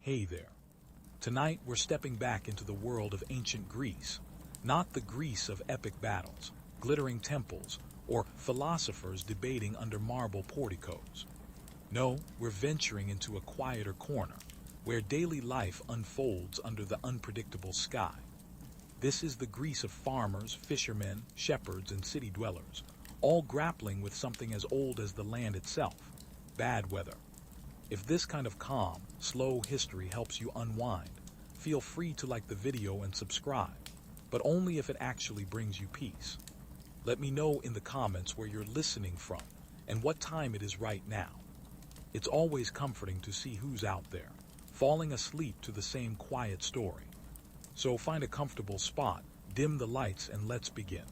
Hey there. Tonight we're stepping back into the world of ancient Greece. Not the Greece of epic battles, glittering temples, or philosophers debating under marble porticos. No, we're venturing into a quieter corner, where daily life unfolds under the unpredictable sky. This is the Greece of farmers, fishermen, shepherds, and city dwellers, all grappling with something as old as the land itself: bad weather. If this kind of calm, slow history helps you unwind, feel free to like the video and subscribe, but only if it actually brings you peace. Let me know in the comments where you're listening from and what time it is right now. It's always comforting to see who's out there, falling asleep to the same quiet story. So find a comfortable spot, dim the lights, and let's begin.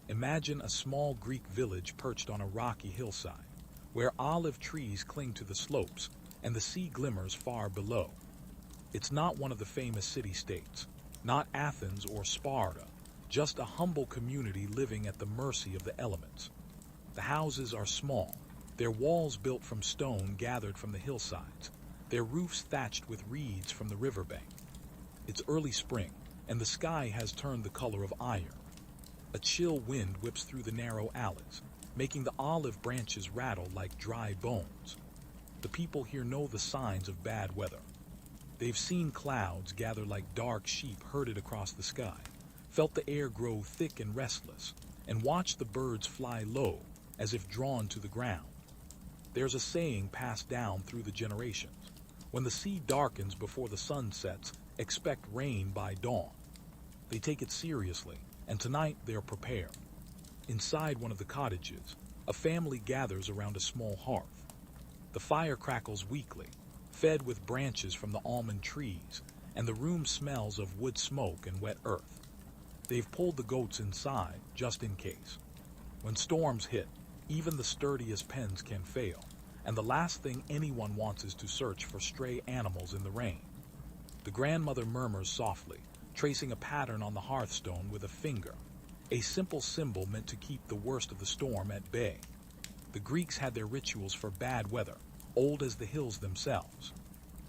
Imagine a small Greek village perched on a rocky hillside, where olive trees cling to the slopes and the sea glimmers far below. It's not one of the famous city-states, not Athens or Sparta, just a humble community living at the mercy of the elements. The houses are small, their walls built from stone gathered from the hillsides, their roofs thatched with reeds from the riverbank. It's early spring, and the sky has turned the color of iron. A chill wind whips through the narrow alleys, making the olive branches rattle like dry bones. The people here know the signs of bad weather. They've seen clouds gather like dark sheep herded across the sky, felt the air grow thick and restless, and watched the birds fly low, as if drawn to the ground. There's a saying passed down through the generations: when the sea darkens before the sun sets, expect rain by dawn. They take it seriously, and tonight they're prepared. Inside one of the cottages, a family gathers around a small hearth. The fire crackles weakly, fed with branches from the almond trees, and the room smells of wood smoke and wet earth. They've pulled the goats inside, just in case. When storms hit, even the sturdiest pens can fail, and the last thing anyone wants is to search for stray animals in the rain. The grandmother murmurs softly, tracing a pattern on the hearthstone with a finger, a simple symbol meant to keep the worst of the storm at bay. The Greeks had their rituals for bad weather, old as the hills themselves.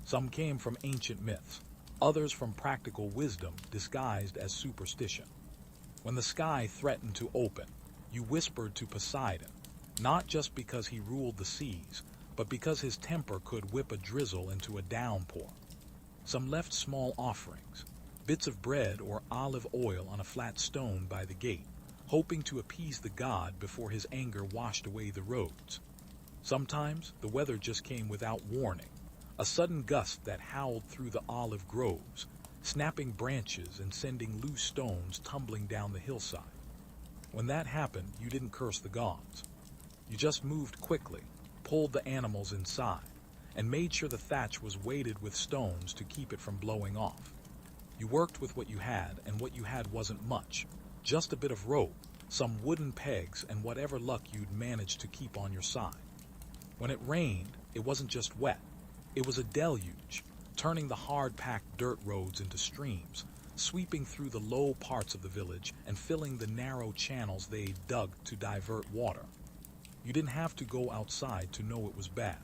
Some came from ancient myths, others from practical wisdom disguised as superstition. When the sky threatened to open, you whispered to Poseidon, not just because he ruled the seas, but because his temper could whip a drizzle into a downpour. Some left small offerings, bits of bread or olive oil on a flat stone by the gate, hoping to appease the god before his anger washed away the roads. Sometimes the weather just came without warning, a sudden gust that howled through the olive groves, snapping branches and sending loose stones tumbling down the hillside. When that happened, you didn't curse the gods. You just moved quickly, pulled the animals inside, and made sure the thatch was weighted with stones to keep it from blowing off. You worked with what you had, and what you had wasn't much. Just a bit of rope, some wooden pegs, and whatever luck you'd managed to keep on your side. When it rained, it wasn't just wet. It was a deluge, turning the hard-packed dirt roads into streams, sweeping through the low parts of the village and filling the narrow channels they dug to divert water. You didn't have to go outside to know it was bad.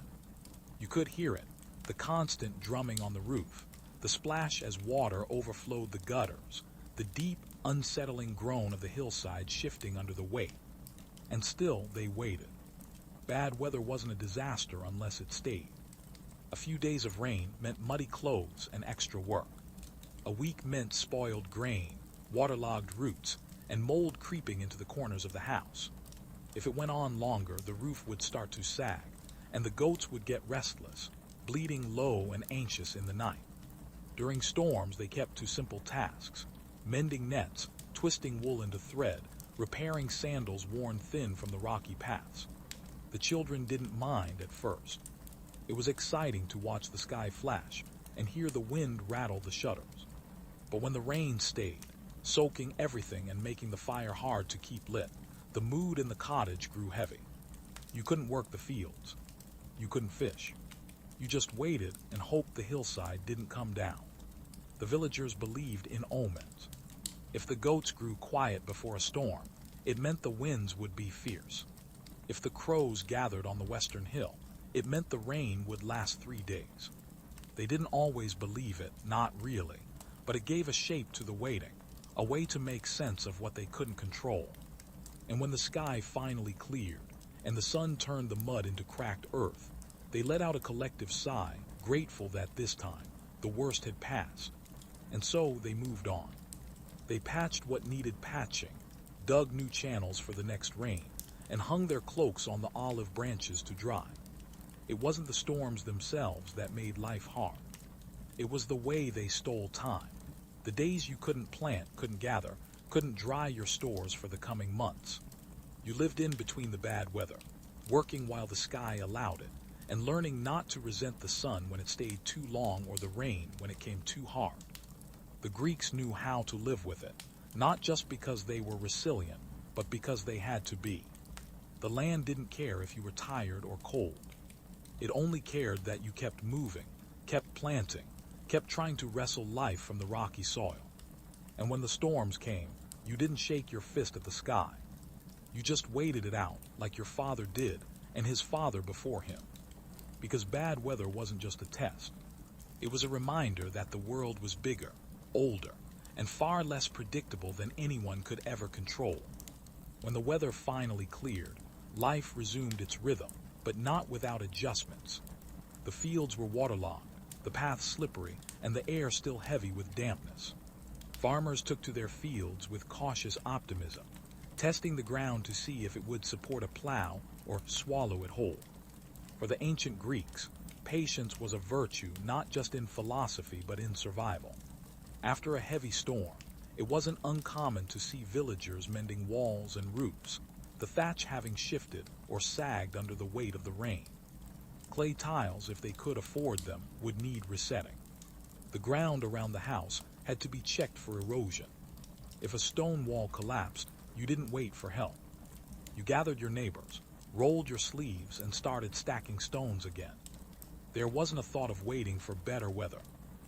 You could hear it, the constant drumming on the roof, the splash as water overflowed the gutters, the deep, unsettling groan of the hillside shifting under the weight. And still they waited. Bad weather wasn't a disaster unless it stayed. A few days of rain meant muddy clothes and extra work. A week meant spoiled grain, waterlogged roots, and mold creeping into the corners of the house. If it went on longer, the roof would start to sag, and the goats would get restless, bleeding low and anxious in the night. During storms, they kept to simple tasks: mending nets, twisting wool into thread, repairing sandals worn thin from the rocky paths. The children didn't mind at first. It was exciting to watch the sky flash and hear the wind rattle the shutters. But when the rain stayed, soaking everything and making the fire hard to keep lit, the mood in the cottage grew heavy. You couldn't work the fields. You couldn't fish. You just waited and hoped the hillside didn't come down. The villagers believed in omens. If the goats grew quiet before a storm, it meant the winds would be fierce. If the crows gathered on the western hill, it meant the rain would last 3 days. They didn't always believe it, not really, but it gave a shape to the waiting, a way to make sense of what they couldn't control. And when the sky finally cleared, and the sun turned the mud into cracked earth, they let out a collective sigh, grateful that this time, the worst had passed. And so they moved on. They patched what needed patching, dug new channels for the next rain, and hung their cloaks on the olive branches to dry. It wasn't the storms themselves that made life hard. It was the way they stole time. The days you couldn't plant, couldn't gather, couldn't dry your stores for the coming months. You lived in between the bad weather, working while the sky allowed it, and learning not to resent the sun when it stayed too long or the rain when it came too hard. The Greeks knew how to live with it, not just because they were resilient, but because they had to be. The land didn't care if you were tired or cold. It only cared that you kept moving, kept planting, kept trying to wrestle life from the rocky soil. And when the storms came, you didn't shake your fist at the sky. You just waited it out, like your father did, and his father before him. Because bad weather wasn't just a test. It was a reminder that the world was bigger, older, and far less predictable than anyone could ever control. When the weather finally cleared, life resumed its rhythm, but not without adjustments. The fields were waterlogged, the paths slippery, and the air still heavy with dampness. Farmers took to their fields with cautious optimism, testing the ground to see if it would support a plow or swallow it whole. For the ancient Greeks, patience was a virtue not just in philosophy but in survival. After a heavy storm, it wasn't uncommon to see villagers mending walls and roofs, the thatch having shifted or sagged under the weight of the rain. Clay tiles, if they could afford them, would need resetting. The ground around the house had to be checked for erosion. If a stone wall collapsed, you didn't wait for help. You gathered your neighbors, rolled your sleeves, and started stacking stones again. There wasn't a thought of waiting for better weather,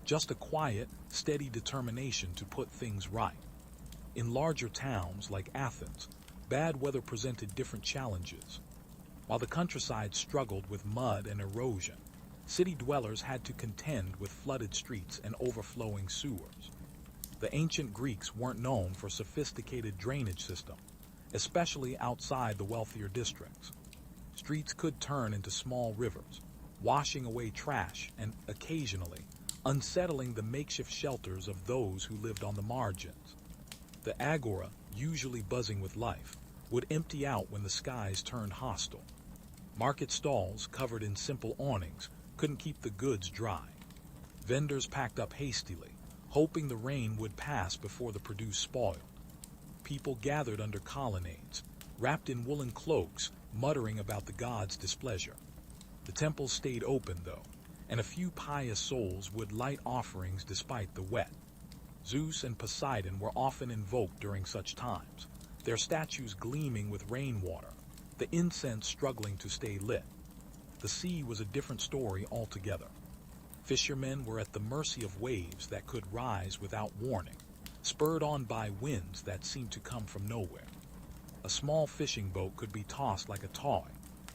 just a quiet, steady determination to put things right. In larger towns like Athens, bad weather presented different challenges. While the countryside struggled with mud and erosion, city dwellers had to contend with flooded streets and overflowing sewers. The ancient Greeks weren't known for sophisticated drainage systems, especially outside the wealthier districts. Streets could turn into small rivers, washing away trash and, occasionally, unsettling the makeshift shelters of those who lived on the margins. The agora, usually buzzing with life, would empty out when the skies turned hostile. Market stalls, covered in simple awnings, couldn't keep the goods dry. Vendors packed up hastily, hoping the rain would pass before the produce spoiled. People gathered under colonnades, wrapped in woolen cloaks, muttering about the gods' displeasure. The temples stayed open, though, and a few pious souls would light offerings despite the wet. Zeus and Poseidon were often invoked during such times, their statues gleaming with rainwater, the incense struggling to stay lit. The sea was a different story altogether. Fishermen were at the mercy of waves that could rise without warning, spurred on by winds that seemed to come from nowhere. A small fishing boat could be tossed like a toy,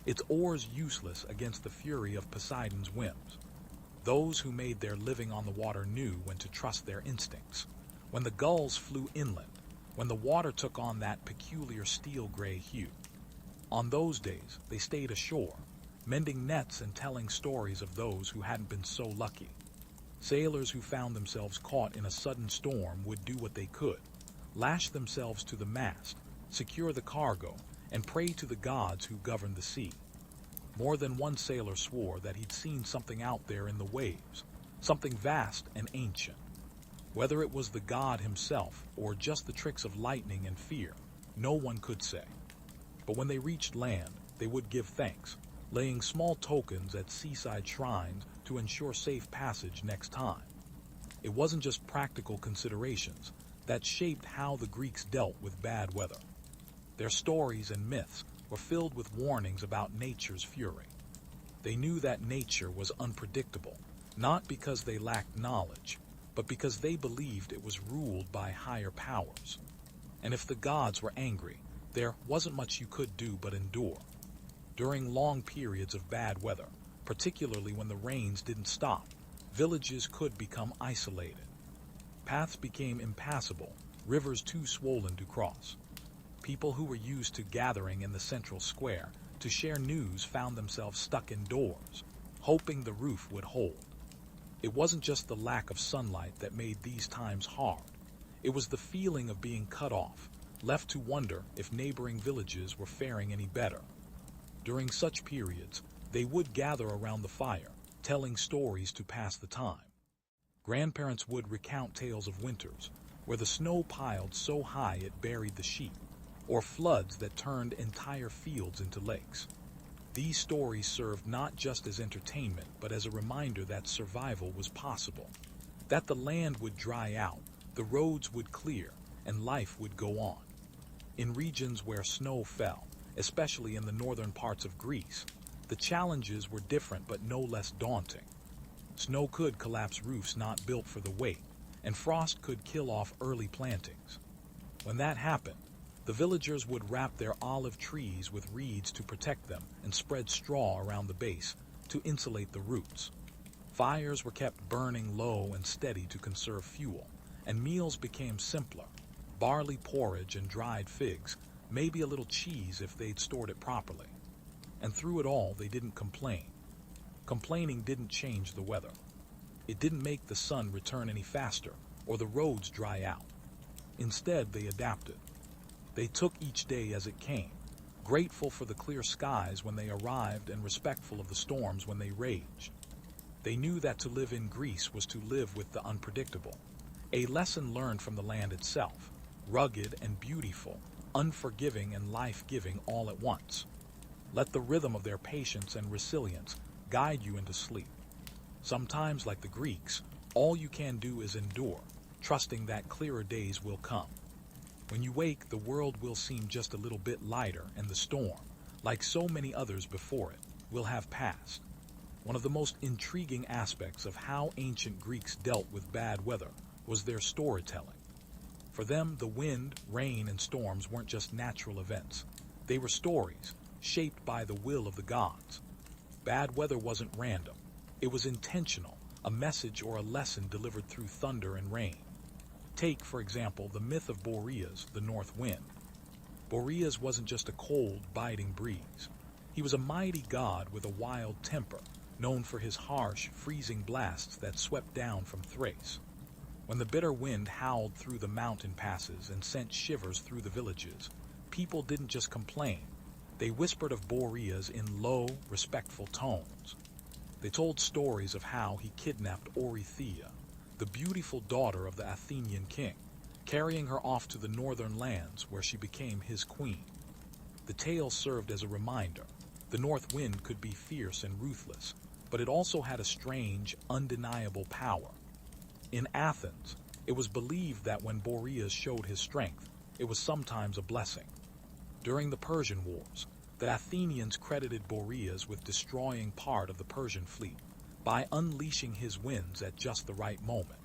its oars useless against the fury of Poseidon's whims. Those who made their living on the water knew when to trust their instincts. When the gulls flew inland, when the water took on that peculiar steel-gray hue. On those days, they stayed ashore, mending nets and telling stories of those who hadn't been so lucky. Sailors who found themselves caught in a sudden storm would do what they could, lash themselves to the mast, secure the cargo, and pray to the gods who governed the sea. More than one sailor swore that he'd seen something out there in the waves, something vast and ancient. Whether it was the god himself or just the tricks of lightning and fear, no one could say. But when they reached land, they would give thanks, laying small tokens at seaside shrines to ensure safe passage next time. It wasn't just practical considerations that shaped how the Greeks dealt with bad weather. Their stories and myths were filled with warnings about nature's fury. They knew that nature was unpredictable, not because they lacked knowledge, but because they believed it was ruled by higher powers. And if the gods were angry, there wasn't much you could do but endure. During long periods of bad weather, particularly when the rains didn't stop, villages could become isolated. Paths became impassable, rivers too swollen to cross. People who were used to gathering in the central square to share news found themselves stuck indoors, hoping the roof would hold. It wasn't just the lack of sunlight that made these times hard. It was the feeling of being cut off, left to wonder if neighboring villages were faring any better. During such periods, they would gather around the fire, telling stories to pass the time. Grandparents would recount tales of winters, where the snow piled so high it buried the sheep, or floods that turned entire fields into lakes. These stories served not just as entertainment, but as a reminder that survival was possible, that the land would dry out, the roads would clear, and life would go on. In regions where snow fell, especially in the northern parts of Greece, the challenges were different but no less daunting. Snow could collapse roofs not built for the weight, and frost could kill off early plantings. When that happened, the villagers would wrap their olive trees with reeds to protect them and spread straw around the base to insulate the roots. Fires were kept burning low and steady to conserve fuel, and meals became simpler. Barley porridge and dried figs, maybe a little cheese if they'd stored it properly. And through it all, they didn't complain. Complaining didn't change the weather. It didn't make the sun return any faster or the roads dry out. Instead, they adapted. They took each day as it came, grateful for the clear skies when they arrived and respectful of the storms when they raged. They knew that to live in Greece was to live with the unpredictable, a lesson learned from the land itself, rugged and beautiful, unforgiving and life-giving all at once. Let the rhythm of their patience and resilience guide you into sleep. Sometimes, like the Greeks, all you can do is endure, trusting that clearer days will come. When you wake, the world will seem just a little bit lighter, and the storm, like so many others before it, will have passed. One of the most intriguing aspects of how ancient Greeks dealt with bad weather was their storytelling. For them, the wind, rain, and storms weren't just natural events. They were stories, shaped by the will of the gods. Bad weather wasn't random. It was intentional, a message or a lesson delivered through thunder and rain. Take, for example, the myth of Boreas, the north wind. Boreas wasn't just a cold, biting breeze. He was a mighty god with a wild temper, known for his harsh, freezing blasts that swept down from Thrace. When the bitter wind howled through the mountain passes and sent shivers through the villages, people didn't just complain. They whispered of Boreas in low, respectful tones. They told stories of how he kidnapped Oreithea, the beautiful daughter of the Athenian king, carrying her off to the northern lands where she became his queen. The tale served as a reminder. The north wind could be fierce and ruthless, but it also had a strange, undeniable power. In Athens, it was believed that when Boreas showed his strength, it was sometimes a blessing. During the Persian Wars, the Athenians credited Boreas with destroying part of the Persian fleet by unleashing his winds at just the right moment.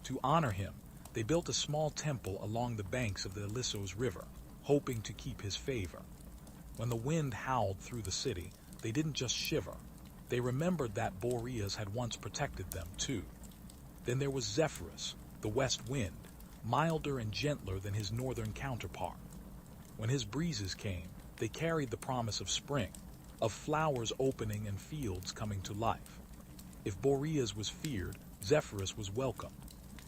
To honor him, they built a small temple along the banks of the Ilissos River, hoping to keep his favor. When the wind howled through the city, they didn't just shiver. They remembered that Boreas had once protected them too. Then there was Zephyrus, the west wind, milder and gentler than his northern counterpart. When his breezes came, they carried the promise of spring, of flowers opening and fields coming to life. If Boreas was feared, Zephyrus was welcomed,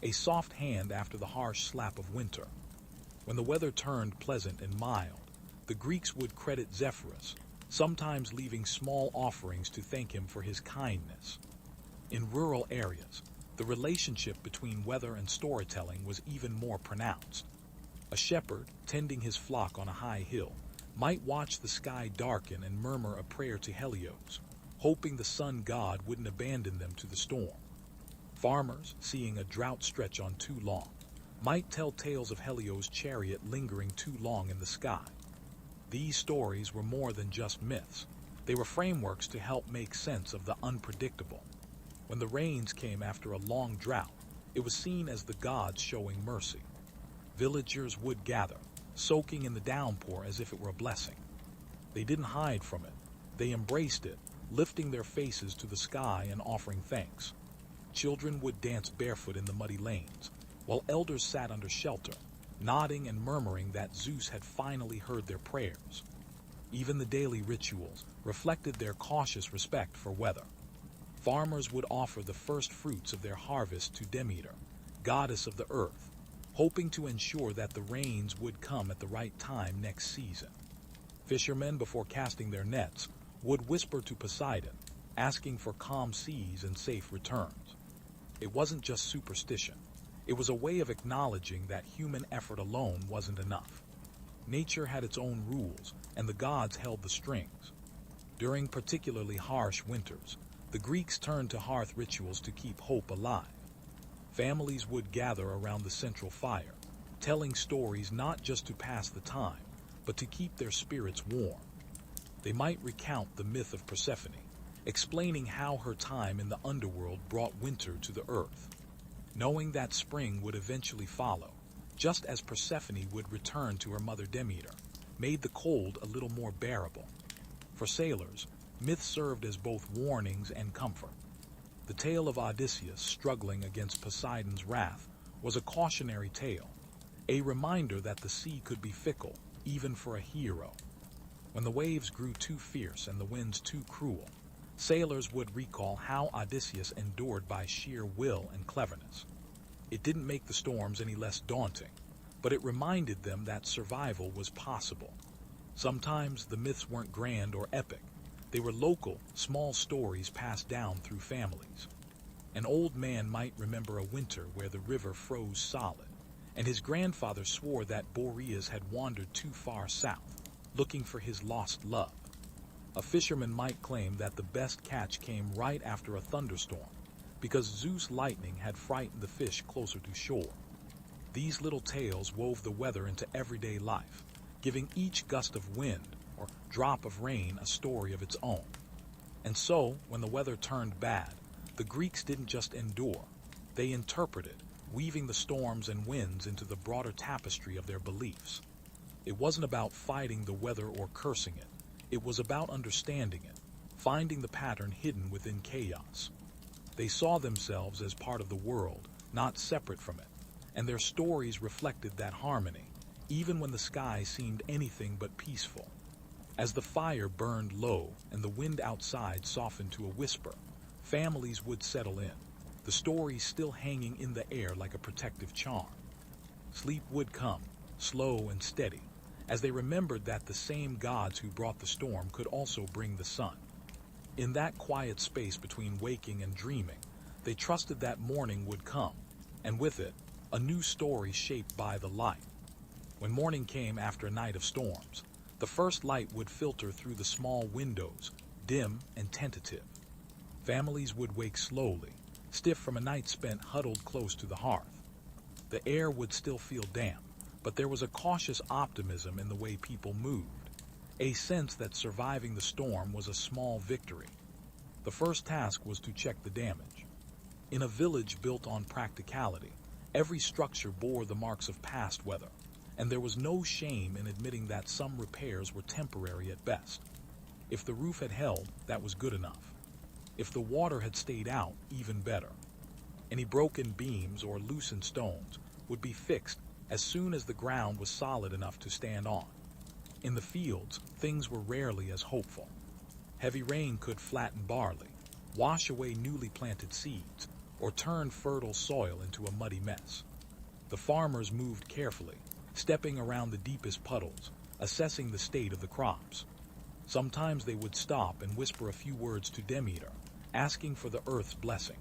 a soft hand after the harsh slap of winter. When the weather turned pleasant and mild, the Greeks would credit Zephyrus, sometimes leaving small offerings to thank him for his kindness. In rural areas, the relationship between weather and storytelling was even more pronounced. A shepherd, tending his flock on a high hill, might watch the sky darken and murmur a prayer to Helios, hoping the sun god wouldn't abandon them to the storm. Farmers, seeing a drought stretch on too long, might tell tales of Helios' chariot lingering too long in the sky. These stories were more than just myths. They were frameworks to help make sense of the unpredictable. When the rains came after a long drought, it was seen as the gods showing mercy. Villagers would gather, soaking in the downpour as if it were a blessing. They didn't hide from it. They embraced it, lifting their faces to the sky and offering thanks. Children would dance barefoot in the muddy lanes, while elders sat under shelter, nodding and murmuring that Zeus had finally heard their prayers. Even the daily rituals reflected their cautious respect for weather. Farmers would offer the first fruits of their harvest to Demeter, goddess of the earth, hoping to ensure that the rains would come at the right time next season. Fishermen, before casting their nets, would whisper to Poseidon, asking for calm seas and safe returns. It wasn't just superstition. It was a way of acknowledging that human effort alone wasn't enough. Nature had its own rules, and the gods held the strings. During particularly harsh winters, the Greeks turned to hearth rituals to keep hope alive. Families would gather around the central fire, telling stories not just to pass the time, but to keep their spirits warm. They might recount the myth of Persephone, explaining how her time in the underworld brought winter to the earth. Knowing that spring would eventually follow, just as Persephone would return to her mother Demeter, made the cold a little more bearable. For sailors, myths served as both warnings and comfort. The tale of Odysseus struggling against Poseidon's wrath was a cautionary tale, a reminder that the sea could be fickle, even for a hero. When the waves grew too fierce and the winds too cruel, sailors would recall how Odysseus endured by sheer will and cleverness. It didn't make the storms any less daunting, but it reminded them that survival was possible. Sometimes the myths weren't grand or epic. They were local, small stories passed down through families. An old man might remember a winter where the river froze solid, and his grandfather swore that Boreas had wandered too far south, looking for his lost love. A fisherman might claim that the best catch came right after a thunderstorm, because Zeus' lightning had frightened the fish closer to shore. These little tales wove the weather into everyday life, giving each gust of wind or drop of rain a story of its own. And so, when the weather turned bad, the Greeks didn't just endure, they interpreted, weaving the storms and winds into the broader tapestry of their beliefs. It wasn't about fighting the weather or cursing it. It was about understanding it, finding the pattern hidden within chaos. They saw themselves as part of the world, not separate from it, and their stories reflected that harmony, even when the sky seemed anything but peaceful. As the fire burned low and the wind outside softened to a whisper, families would settle in, the stories still hanging in the air like a protective charm. Sleep would come, slow and steady, as they remembered that the same gods who brought the storm could also bring the sun. In that quiet space between waking and dreaming, they trusted that morning would come, and with it, a new story shaped by the light. When morning came after a night of storms, the first light would filter through the small windows, dim and tentative. Families would wake slowly, stiff from a night spent huddled close to the hearth. The air would still feel damp, but there was a cautious optimism in the way people moved, a sense that surviving the storm was a small victory. The first task was to check the damage. In a village built on practicality, every structure bore the marks of past weather, and there was no shame in admitting that some repairs were temporary at best. If the roof had held, that was good enough. If the water had stayed out, even better. Any broken beams or loosened stones would be fixed as soon as the ground was solid enough to stand on. In the fields, things were rarely as hopeful. Heavy rain could flatten barley, wash away newly planted seeds, or turn fertile soil into a muddy mess. The farmers moved carefully, stepping around the deepest puddles, assessing the state of the crops. Sometimes they would stop and whisper a few words to Demeter, asking for the earth's blessing.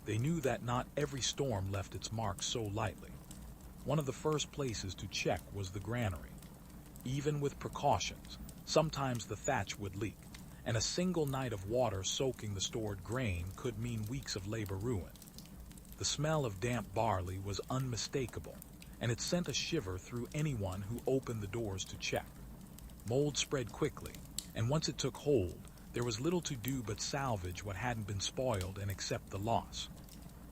They knew that not every storm left its mark so lightly. One of the first places to check was the granary. Even with precautions, sometimes the thatch would leak, and a single night of water soaking the stored grain could mean weeks of labor ruin. The smell of damp barley was unmistakable, and it sent a shiver through anyone who opened the doors to check. Mold spread quickly, and once it took hold, there was little to do but salvage what hadn't been spoiled and accept the loss.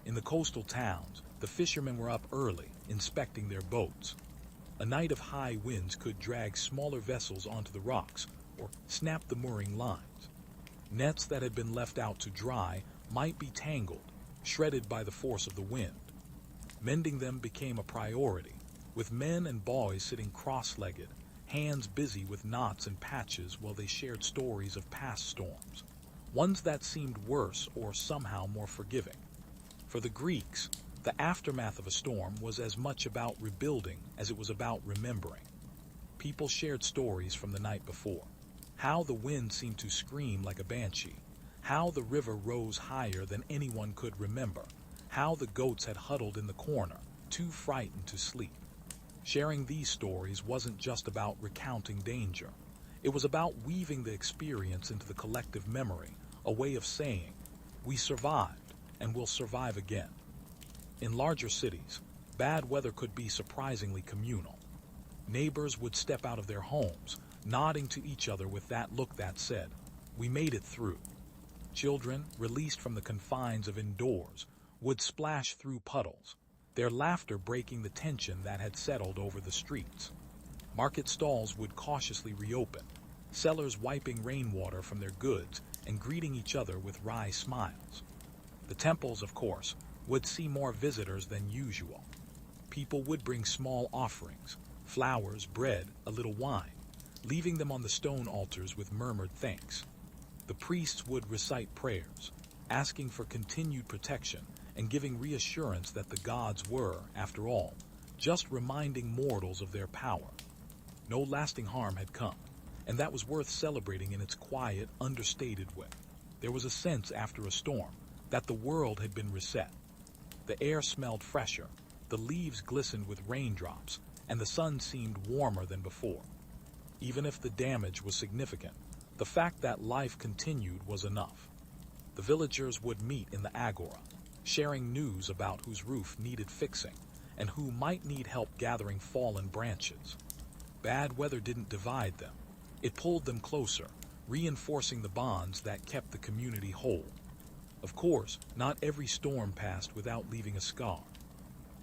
In the coastal towns, the fishermen were up early, inspecting their boats. A night of high winds could drag smaller vessels onto the rocks or snap the mooring lines. Nets that had been left out to dry might be tangled, shredded by the force of the wind. Mending them became a priority, with men and boys sitting cross-legged, hands busy with knots and patches while they shared stories of past storms, ones that seemed worse or somehow more forgiving. For the Greeks, the aftermath of a storm was as much about rebuilding as it was about remembering. People shared stories from the night before, how the wind seemed to scream like a banshee, how the river rose higher than anyone could remember, how the goats had huddled in the corner, too frightened to sleep. Sharing these stories wasn't just about recounting danger. It was about weaving the experience into the collective memory, a way of saying, we survived and will survive again. In larger cities, bad weather could be surprisingly communal. Neighbors would step out of their homes, nodding to each other with that look that said, we made it through. Children, released from the confines of indoors, would splash through puddles, their laughter breaking the tension that had settled over the streets. Market stalls would cautiously reopen, sellers wiping rainwater from their goods and greeting each other with wry smiles. The temples, of course, would see more visitors than usual. People would bring small offerings, flowers, bread, a little wine, leaving them on the stone altars with murmured thanks. The priests would recite prayers, asking for continued protection and giving reassurance that the gods were, after all, just reminding mortals of their power. No lasting harm had come, and that was worth celebrating in its quiet, understated way. There was a sense after a storm that the world had been reset. The air smelled fresher, the leaves glistened with raindrops, and the sun seemed warmer than before. Even if the damage was significant, the fact that life continued was enough. The villagers would meet in the agora, sharing news about whose roof needed fixing and who might need help gathering fallen branches. Bad weather didn't divide them. It pulled them closer, reinforcing the bonds that kept the community whole. Of course, not every storm passed without leaving a scar.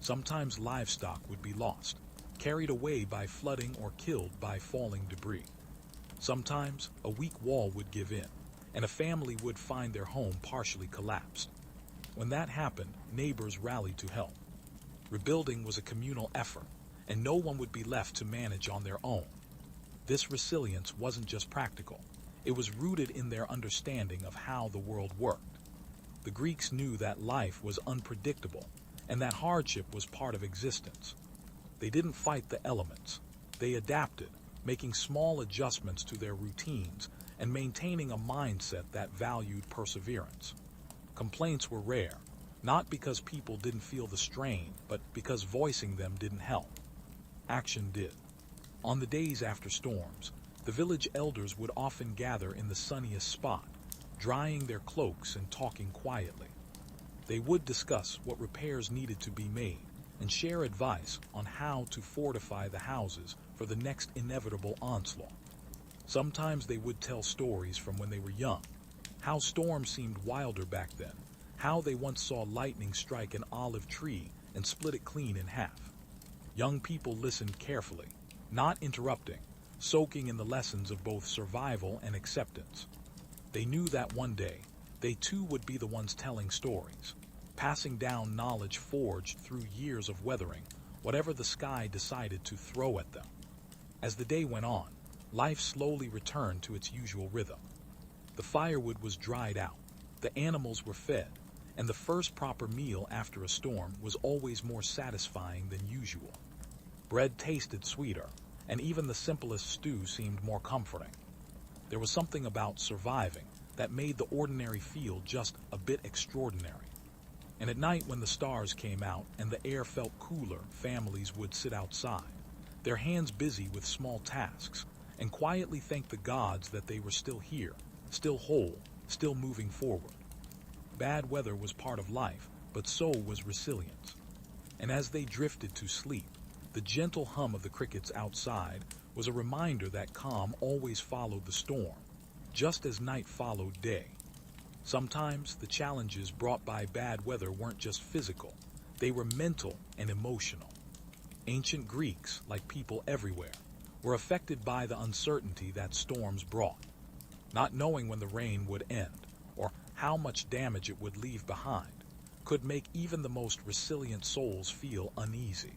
Sometimes livestock would be lost, carried away by flooding or killed by falling debris. Sometimes a weak wall would give in, and a family would find their home partially collapsed. When that happened, neighbors rallied to help. Rebuilding was a communal effort, and no one would be left to manage on their own. This resilience wasn't just practical. It was rooted in their understanding of how the world worked. The Greeks knew that life was unpredictable, and that hardship was part of existence. They didn't fight the elements. They adapted, making small adjustments to their routines and maintaining a mindset that valued perseverance. Complaints were rare, not because people didn't feel the strain, but because voicing them didn't help. Action did. On the days after storms, the village elders would often gather in the sunniest spot, drying their cloaks and talking quietly. They would discuss what repairs needed to be made and share advice on how to fortify the houses for the next inevitable onslaught. Sometimes they would tell stories from when they were young, how storms seemed wilder back then, how they once saw lightning strike an olive tree and split it clean in half. Young people listened carefully, not interrupting, soaking in the lessons of both survival and acceptance. They knew that one day, they too would be the ones telling stories, passing down knowledge forged through years of weathering whatever the sky decided to throw at them. As the day went on, life slowly returned to its usual rhythm. The firewood was dried out, the animals were fed, and the first proper meal after a storm was always more satisfying than usual. Bread tasted sweeter, and even the simplest stew seemed more comforting. There was something about surviving that made the ordinary feel just a bit extraordinary. And at night when the stars came out and the air felt cooler, families would sit outside, their hands busy with small tasks, and quietly thank the gods that they were still here, still whole, still moving forward. Bad weather was part of life, but so was resilience. And as they drifted to sleep, the gentle hum of the crickets outside was a reminder that calm always followed the storm, just as night followed day. Sometimes the challenges brought by bad weather weren't just physical, they were mental and emotional. Ancient Greeks, like people everywhere, were affected by the uncertainty that storms brought. Not knowing when the rain would end, or how much damage it would leave behind, could make even the most resilient souls feel uneasy.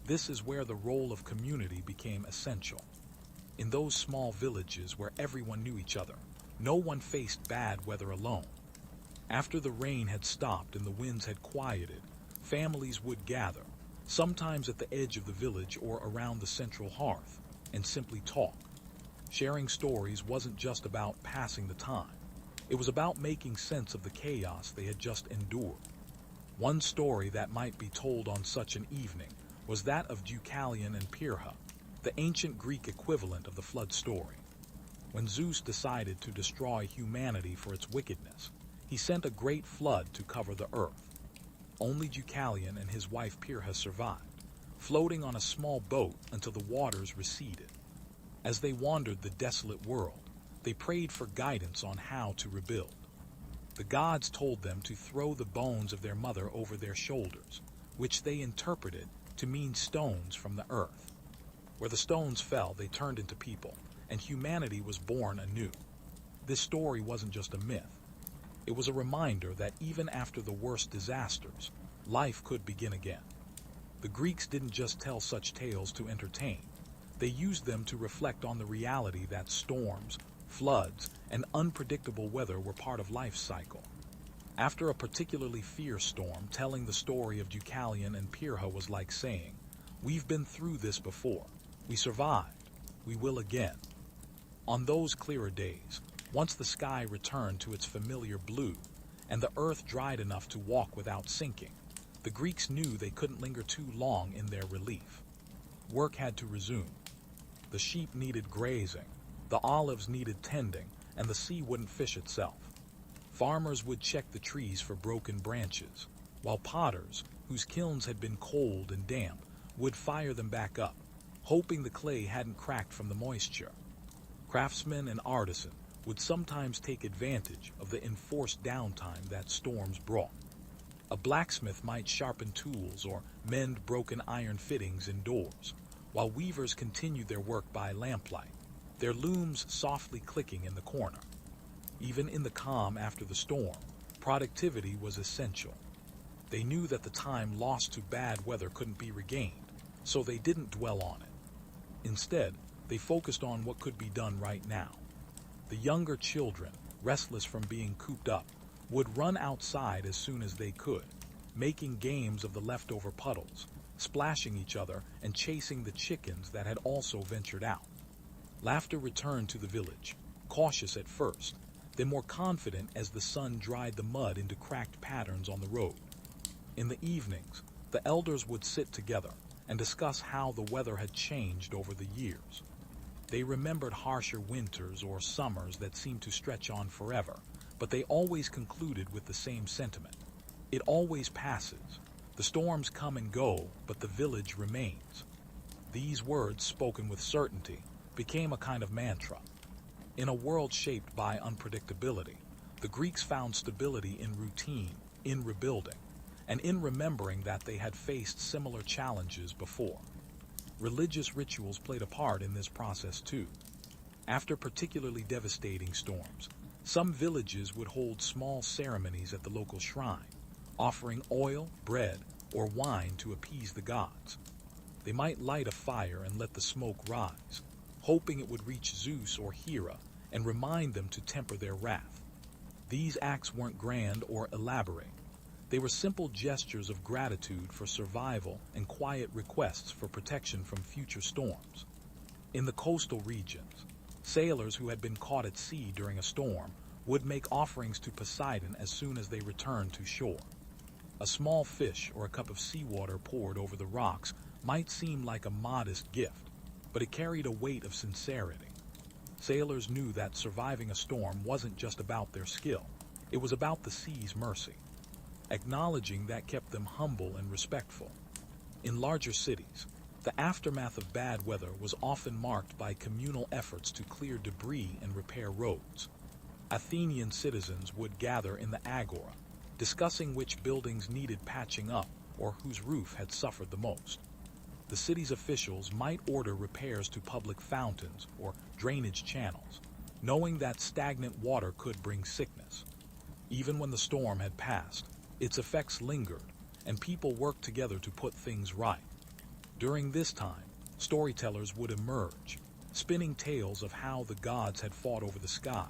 This is where the role of community became essential. In those small villages where everyone knew each other, no one faced bad weather alone. After the rain had stopped and the winds had quieted, families would gather, sometimes at the edge of the village or around the central hearth, and simply talk. Sharing stories wasn't just about passing the time. It was about making sense of the chaos they had just endured. One story that might be told on such an evening was that of Deucalion and Pyrrha, the ancient Greek equivalent of the flood story. When Zeus decided to destroy humanity for its wickedness, he sent a great flood to cover the earth. Only Deucalion and his wife Pyrrha survived, floating on a small boat until the waters receded. As they wandered the desolate world, they prayed for guidance on how to rebuild. The gods told them to throw the bones of their mother over their shoulders, which they interpreted to mean stones from the earth. Where the stones fell, they turned into people, and humanity was born anew. This story wasn't just a myth. It was a reminder that even after the worst disasters, life could begin again. The Greeks didn't just tell such tales to entertain. They used them to reflect on the reality that storms, floods, and unpredictable weather were part of life's cycle. After a particularly fierce storm, telling the story of Deucalion and Pyrrha was like saying, "We've been through this before. We survived. We will again." On those clearer days, once the sky returned to its familiar blue, and the earth dried enough to walk without sinking, the Greeks knew they couldn't linger too long in their relief. Work had to resume. The sheep needed grazing, the olives needed tending, and the sea wouldn't fish itself. Farmers would check the trees for broken branches, while potters, whose kilns had been cold and damp, would fire them back up, hoping the clay hadn't cracked from the moisture. Craftsmen and artisans would sometimes take advantage of the enforced downtime that storms brought. A blacksmith might sharpen tools or mend broken iron fittings indoors, while weavers continued their work by lamplight, their looms softly clicking in the corner. Even in the calm after the storm, productivity was essential. They knew that the time lost to bad weather couldn't be regained, so they didn't dwell on it. Instead, they focused on what could be done right now. The younger children, restless from being cooped up, would run outside as soon as they could, making games of the leftover puddles, splashing each other and chasing the chickens that had also ventured out. Laughter returned to the village, cautious at first, then more confident as the sun dried the mud into cracked patterns on the road. In the evenings, the elders would sit together and discuss how the weather had changed over the years. They remembered harsher winters or summers that seemed to stretch on forever, but they always concluded with the same sentiment. It always passes. The storms come and go, but the village remains. These words, spoken with certainty, became a kind of mantra. In a world shaped by unpredictability, the Greeks found stability in routine, in rebuilding, and in remembering that they had faced similar challenges before. Religious rituals played a part in this process too. After particularly devastating storms, some villages would hold small ceremonies at the local shrine, offering oil, bread, or wine to appease the gods. They might light a fire and let the smoke rise, hoping it would reach Zeus or Hera and remind them to temper their wrath. These acts weren't grand or elaborate. They were simple gestures of gratitude for survival and quiet requests for protection from future storms. In the coastal regions, sailors who had been caught at sea during a storm would make offerings to Poseidon as soon as they returned to shore. A small fish or a cup of seawater poured over the rocks might seem like a modest gift, but it carried a weight of sincerity. Sailors knew that surviving a storm wasn't just about their skill, it was about the sea's mercy. Acknowledging that kept them humble and respectful. In larger cities, the aftermath of bad weather was often marked by communal efforts to clear debris and repair roads. Athenian citizens would gather in the agora, discussing which buildings needed patching up or whose roof had suffered the most. The city's officials might order repairs to public fountains or drainage channels, knowing that stagnant water could bring sickness. Even when the storm had passed, its effects lingered, and people worked together to put things right. During this time, storytellers would emerge, spinning tales of how the gods had fought over the sky,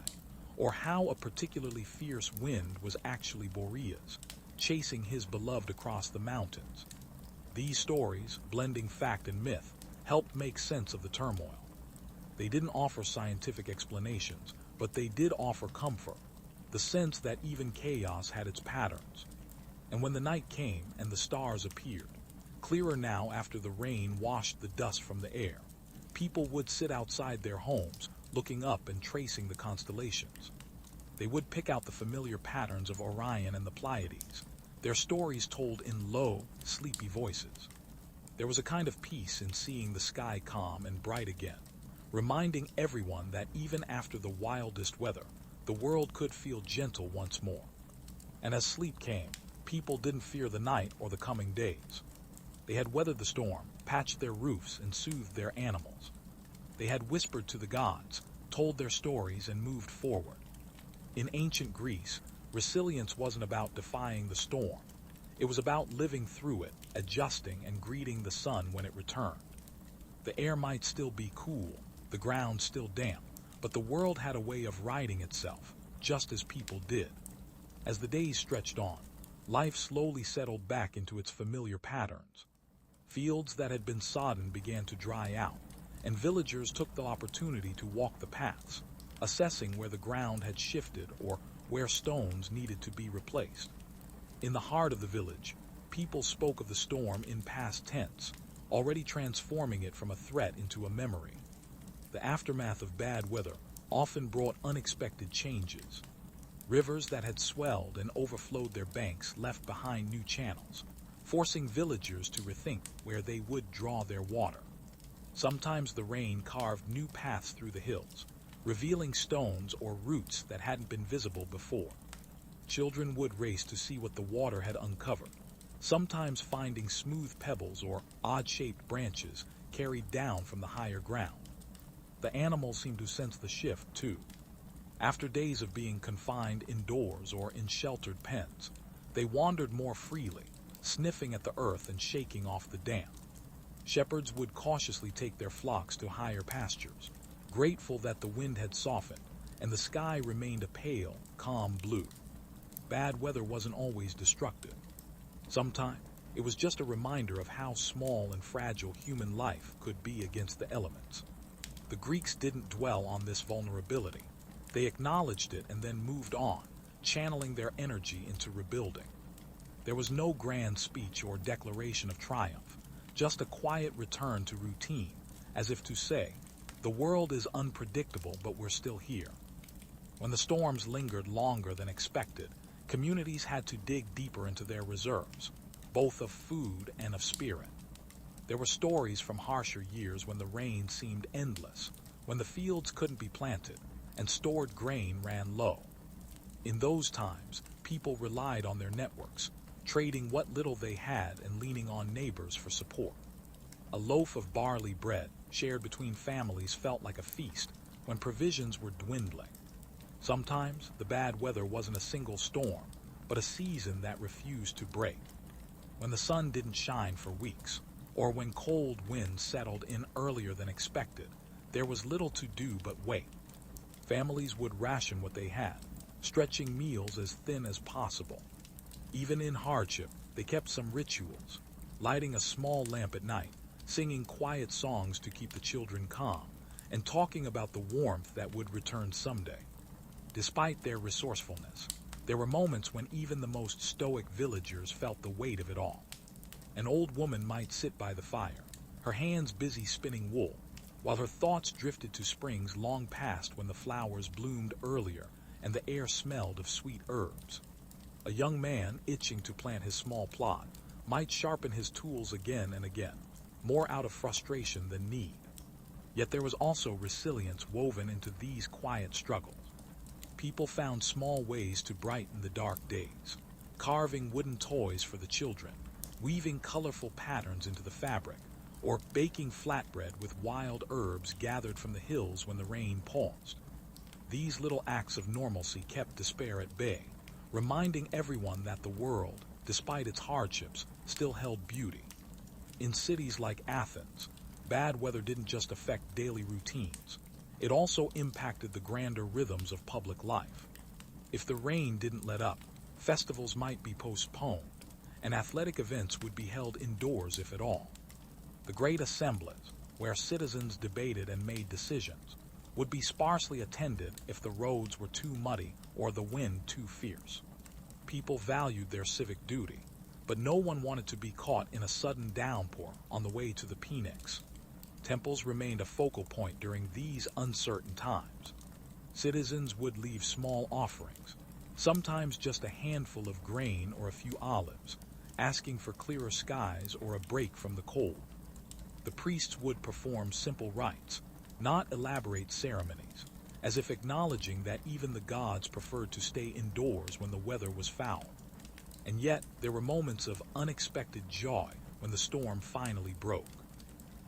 or how a particularly fierce wind was actually Boreas, chasing his beloved across the mountains. These stories, blending fact and myth, helped make sense of the turmoil. They didn't offer scientific explanations, but they did offer comfort, the sense that even chaos had its patterns. And when the night came and the stars appeared, clearer now after the rain washed the dust from the air, people would sit outside their homes, looking up and tracing the constellations. They would pick out the familiar patterns of Orion and the Pleiades, their stories told in low, sleepy voices. There was a kind of peace in seeing the sky calm and bright again, reminding everyone that even after the wildest weather, the world could feel gentle once more. And as sleep came, people didn't fear the night or the coming days. They had weathered the storm, patched their roofs, and soothed their animals. They had whispered to the gods, told their stories, and moved forward. In ancient Greece, resilience wasn't about defying the storm. It was about living through it, adjusting, and greeting the sun when it returned. The air might still be cool, the ground still damp, but the world had a way of righting itself, just as people did. As the days stretched on, life slowly settled back into its familiar patterns. Fields that had been sodden began to dry out, and villagers took the opportunity to walk the paths, assessing where the ground had shifted or where stones needed to be replaced. In the heart of the village, people spoke of the storm in past tense, already transforming it from a threat into a memory. The aftermath of bad weather often brought unexpected changes. Rivers that had swelled and overflowed their banks left behind new channels, forcing villagers to rethink where they would draw their water. Sometimes the rain carved new paths through the hills, revealing stones or roots that hadn't been visible before. Children would race to see what the water had uncovered, sometimes finding smooth pebbles or odd-shaped branches carried down from the higher ground. The animals seemed to sense the shift, too. After days of being confined indoors or in sheltered pens, they wandered more freely, sniffing at the earth and shaking off the damp. Shepherds would cautiously take their flocks to higher pastures, grateful that the wind had softened and the sky remained a pale, calm blue. Bad weather wasn't always destructive. Sometimes it was just a reminder of how small and fragile human life could be against the elements. The Greeks didn't dwell on this vulnerability. They acknowledged it and then moved on, channeling their energy into rebuilding. There was no grand speech or declaration of triumph, just a quiet return to routine, as if to say, the world is unpredictable, but we're still here. When the storms lingered longer than expected, communities had to dig deeper into their reserves, both of food and of spirit. There were stories from harsher years when the rain seemed endless, when the fields couldn't be planted, and stored grain ran low. In those times, people relied on their networks, trading what little they had and leaning on neighbors for support. A loaf of barley bread, shared between families, felt like a feast when provisions were dwindling. Sometimes, the bad weather wasn't a single storm, but a season that refused to break. When the sun didn't shine for weeks, or when cold winds settled in earlier than expected, there was little to do but wait. Families would ration what they had, stretching meals as thin as possible. Even in hardship, they kept some rituals, lighting a small lamp at night, singing quiet songs to keep the children calm, and talking about the warmth that would return someday. Despite their resourcefulness, there were moments when even the most stoic villagers felt the weight of it all. An old woman might sit by the fire, her hands busy spinning wool, while her thoughts drifted to springs long past when the flowers bloomed earlier and the air smelled of sweet herbs. A young man, itching to plant his small plot, might sharpen his tools again and again, more out of frustration than need. Yet there was also resilience woven into these quiet struggles. People found small ways to brighten the dark days, carving wooden toys for the children, weaving colorful patterns into the fabric, or baking flatbread with wild herbs gathered from the hills when the rain paused. These little acts of normalcy kept despair at bay, reminding everyone that the world, despite its hardships, still held beauty. In cities like Athens, bad weather didn't just affect daily routines. It also impacted the grander rhythms of public life. If the rain didn't let up, festivals might be postponed, and athletic events would be held indoors if at all. The great assemblies, where citizens debated and made decisions, would be sparsely attended if the roads were too muddy or the wind too fierce. People valued their civic duty, but no one wanted to be caught in a sudden downpour on the way to the Phoenix. Temples remained a focal point during these uncertain times. Citizens would leave small offerings, sometimes just a handful of grain or a few olives, asking for clearer skies or a break from the cold. The priests would perform simple rites, not elaborate ceremonies, as if acknowledging that even the gods preferred to stay indoors when the weather was foul. And yet, there were moments of unexpected joy when the storm finally broke.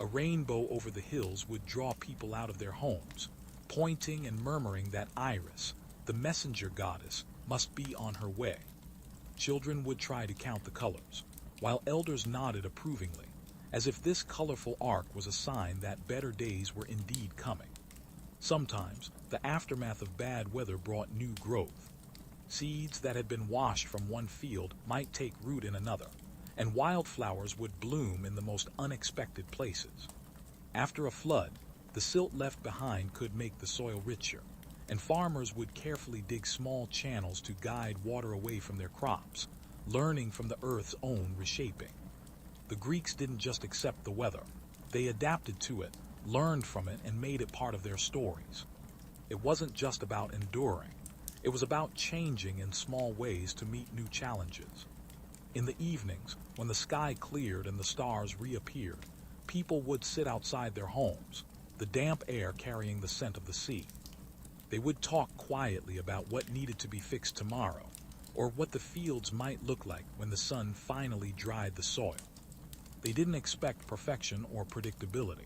A rainbow over the hills would draw people out of their homes, pointing and murmuring that Iris, the messenger goddess, must be on her way. Children would try to count the colors, while elders nodded approvingly, as if this colorful arc was a sign that better days were indeed coming. Sometimes, the aftermath of bad weather brought new growth. Seeds that had been washed from one field might take root in another, and wildflowers would bloom in the most unexpected places. After a flood, the silt left behind could make the soil richer, and farmers would carefully dig small channels to guide water away from their crops, learning from the earth's own reshaping. The Greeks didn't just accept the weather. They adapted to it, learned from it, and made it part of their stories. It wasn't just about enduring. It was about changing in small ways to meet new challenges. In the evenings, when the sky cleared and the stars reappeared, people would sit outside their homes, the damp air carrying the scent of the sea. They would talk quietly about what needed to be fixed tomorrow, or what the fields might look like when the sun finally dried the soil. They didn't expect perfection or predictability.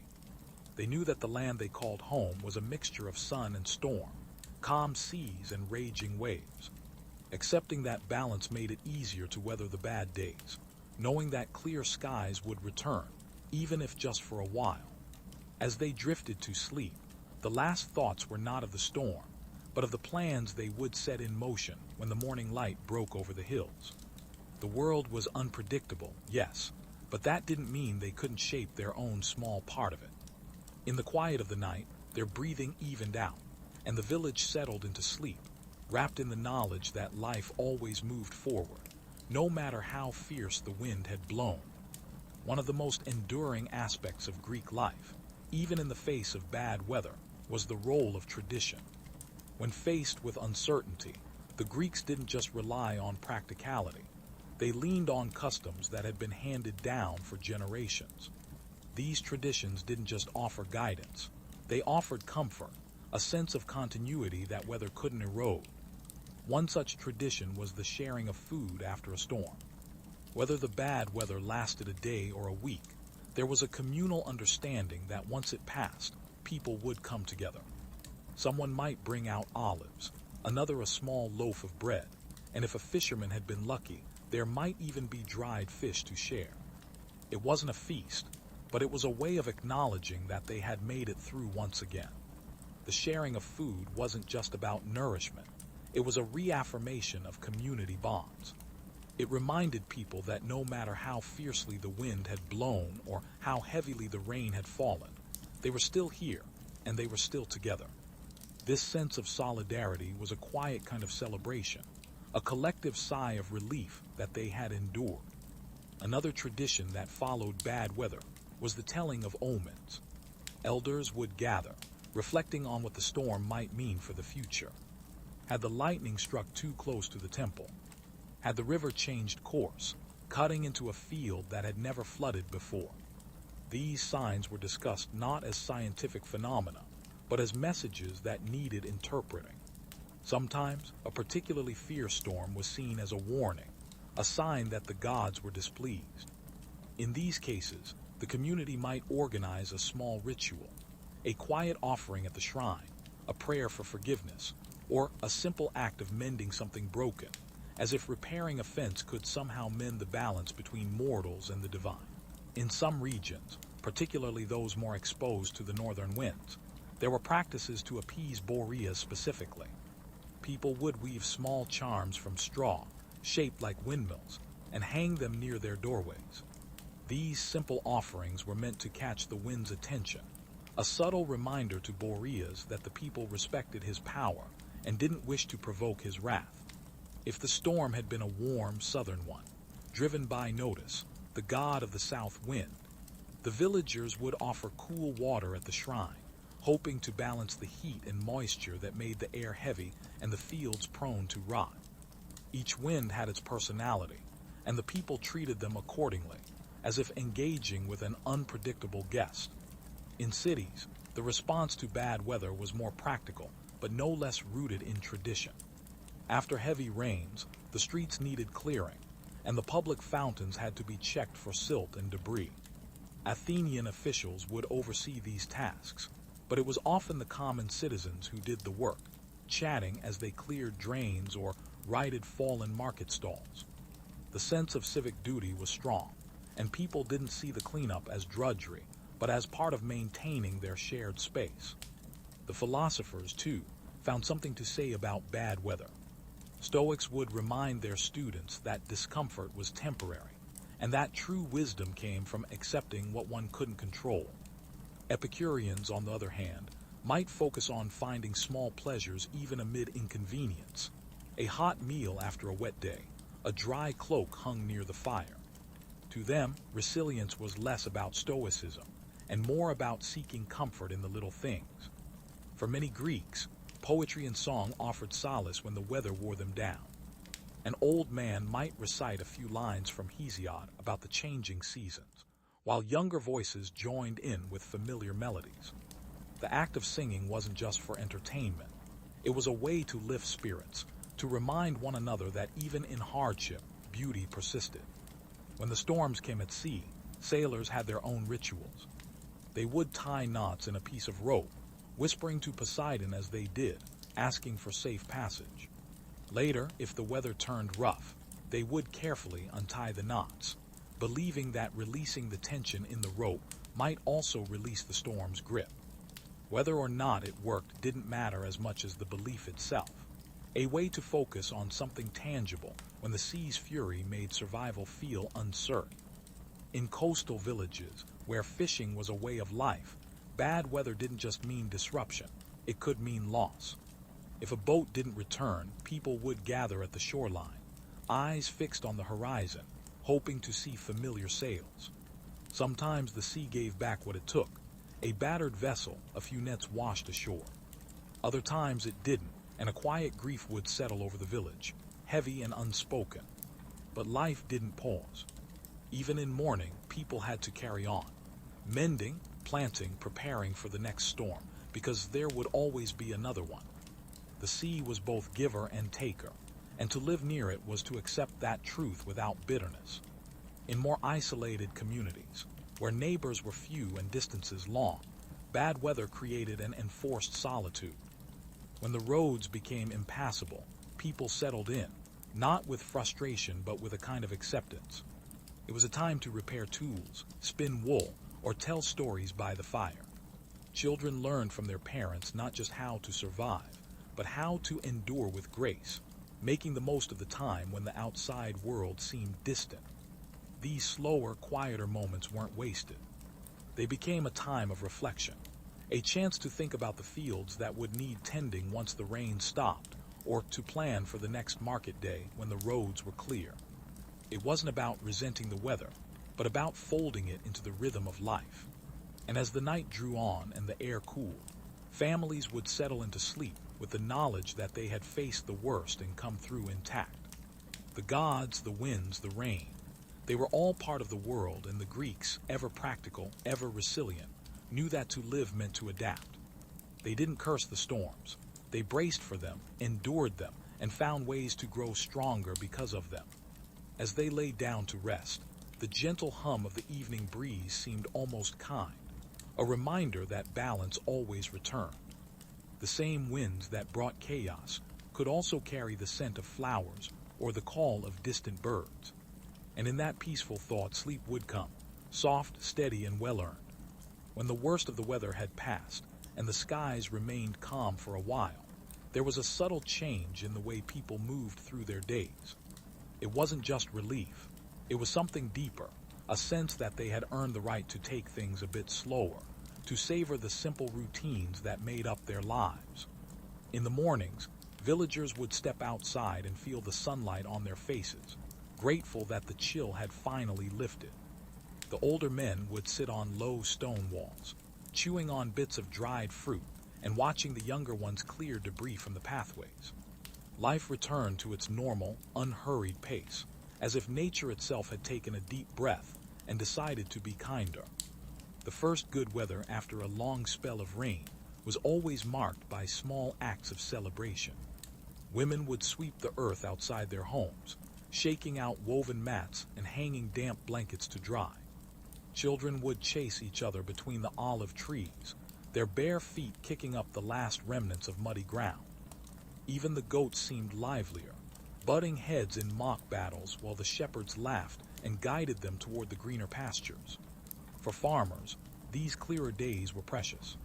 They knew that the land they called home was a mixture of sun and storm, calm seas and raging waves. Accepting that balance made it easier to weather the bad days, knowing that clear skies would return, even if just for a while. As they drifted to sleep, the last thoughts were not of the storm, but of the plans they would set in motion when the morning light broke over the hills. The world was unpredictable, yes, but that didn't mean they couldn't shape their own small part of it. In the quiet of the night, their breathing evened out, and the village settled into sleep, wrapped in the knowledge that life always moved forward, no matter how fierce the wind had blown. One of the most enduring aspects of Greek life, even in the face of bad weather, was the role of tradition. When faced with uncertainty, the Greeks didn't just rely on practicality. They leaned on customs that had been handed down for generations. These traditions didn't just offer guidance. They offered comfort, a sense of continuity that weather couldn't erode. One such tradition was the sharing of food after a storm. Whether the bad weather lasted a day or a week, there was a communal understanding that once it passed, people would come together. Someone might bring out olives, another a small loaf of bread, and if a fisherman had been lucky, there might even be dried fish to share. It wasn't a feast, but it was a way of acknowledging that they had made it through once again. The sharing of food wasn't just about nourishment. It was a reaffirmation of community bonds. It reminded people that no matter how fiercely the wind had blown or how heavily the rain had fallen, they were still here and they were still together. This sense of solidarity was a quiet kind of celebration, a collective sigh of relief that they had endured. Another tradition that followed bad weather was the telling of omens. Elders would gather, reflecting on what the storm might mean for the future. Had the lightning struck too close to the temple? Had the river changed course, cutting into a field that had never flooded before? These signs were discussed not as scientific phenomena, but as messages that needed interpreting. Sometimes, a particularly fierce storm was seen as a warning, a sign that the gods were displeased. In these cases, the community might organize a small ritual, a quiet offering at the shrine, a prayer for forgiveness, or a simple act of mending something broken, as if repairing a fence could somehow mend the balance between mortals and the divine. In some regions, particularly those more exposed to the northern winds, there were practices to appease Boreas specifically. People would weave small charms from straw, shaped like windmills, and hang them near their doorways. These simple offerings were meant to catch the wind's attention, a subtle reminder to Boreas that the people respected his power and didn't wish to provoke his wrath. If the storm had been a warm southern one, driven by Notus, the god of the south wind, the villagers would offer cool water at the shrine, hoping to balance the heat and moisture that made the air heavy and the fields prone to rot. Each wind had its personality, and the people treated them accordingly, as if engaging with an unpredictable guest. In cities, the response to bad weather was more practical, but no less rooted in tradition. After heavy rains, the streets needed clearing, and the public fountains had to be checked for silt and debris. Athenian officials would oversee these tasks, but it was often the common citizens who did the work, chatting as they cleared drains or righted fallen market stalls. The sense of civic duty was strong, and people didn't see the cleanup as drudgery, but as part of maintaining their shared space. The philosophers, too, found something to say about bad weather. Stoics would remind their students that discomfort was temporary, and that true wisdom came from accepting what one couldn't control. Epicureans, on the other hand, might focus on finding small pleasures even amid inconvenience. A hot meal after a wet day, a dry cloak hung near the fire. To them, resilience was less about stoicism and more about seeking comfort in the little things. For many Greeks, poetry and song offered solace when the weather wore them down. An old man might recite a few lines from Hesiod about the changing seasons, while younger voices joined in with familiar melodies. The act of singing wasn't just for entertainment. It was a way to lift spirits, to remind one another that even in hardship, beauty persisted. When the storms came at sea, sailors had their own rituals. They would tie knots in a piece of rope, whispering to Poseidon as they did, asking for safe passage. Later, if the weather turned rough, they would carefully untie the knots, believing that releasing the tension in the rope might also release the storm's grip. Whether or not it worked didn't matter as much as the belief itself, a way to focus on something tangible when the sea's fury made survival feel uncertain. In coastal villages, where fishing was a way of life, bad weather didn't just mean disruption, it could mean loss. If a boat didn't return, people would gather at the shoreline, eyes fixed on the horizon, hoping to see familiar sails. Sometimes the sea gave back what it took, a battered vessel, a few nets washed ashore. Other times it didn't, and a quiet grief would settle over the village, heavy and unspoken. But life didn't pause. Even in mourning, people had to carry on, mending, planting, preparing for the next storm, because there would always be another one. The sea was both giver and taker, and to live near it was to accept that truth without bitterness. In more isolated communities, where neighbors were few and distances long, bad weather created an enforced solitude. When the roads became impassable, people settled in, not with frustration but with a kind of acceptance. It was a time to repair tools, spin wool, or tell stories by the fire. Children learned from their parents not just how to survive, but how to endure with grace, making the most of the time when the outside world seemed distant. These slower, quieter moments weren't wasted. They became a time of reflection, a chance to think about the fields that would need tending once the rain stopped, or to plan for the next market day when the roads were clear. It wasn't about resenting the weather, but about folding it into the rhythm of life. And as the night drew on and the air cooled, families would settle into sleep with the knowledge that they had faced the worst and come through intact. The gods, the winds, the rain, they were all part of the world, and the Greeks, ever practical, ever resilient, knew that to live meant to adapt. They didn't curse the storms. They braced for them, endured them, and found ways to grow stronger because of them. As they lay down to rest, the gentle hum of the evening breeze seemed almost kind, a reminder that balance always returned. The same winds that brought chaos could also carry the scent of flowers or the call of distant birds. And in that peaceful thought sleep would come, soft, steady, and well-earned. When the worst of the weather had passed, and the skies remained calm for a while, there was a subtle change in the way people moved through their days. It wasn't just relief. It was something deeper, a sense that they had earned the right to take things a bit slower, to savor the simple routines that made up their lives. In the mornings, villagers would step outside and feel the sunlight on their faces, grateful that the chill had finally lifted. The older men would sit on low stone walls, chewing on bits of dried fruit and watching the younger ones clear debris from the pathways. Life returned to its normal, unhurried pace, as if nature itself had taken a deep breath and decided to be kinder. The first good weather after a long spell of rain was always marked by small acts of celebration. Women would sweep the earth outside their homes, shaking out woven mats and hanging damp blankets to dry. Children would chase each other between the olive trees, their bare feet kicking up the last remnants of muddy ground. Even the goats seemed livelier, butting heads in mock battles while the shepherds laughed and guided them toward the greener pastures. For farmers, these clearer days were precious.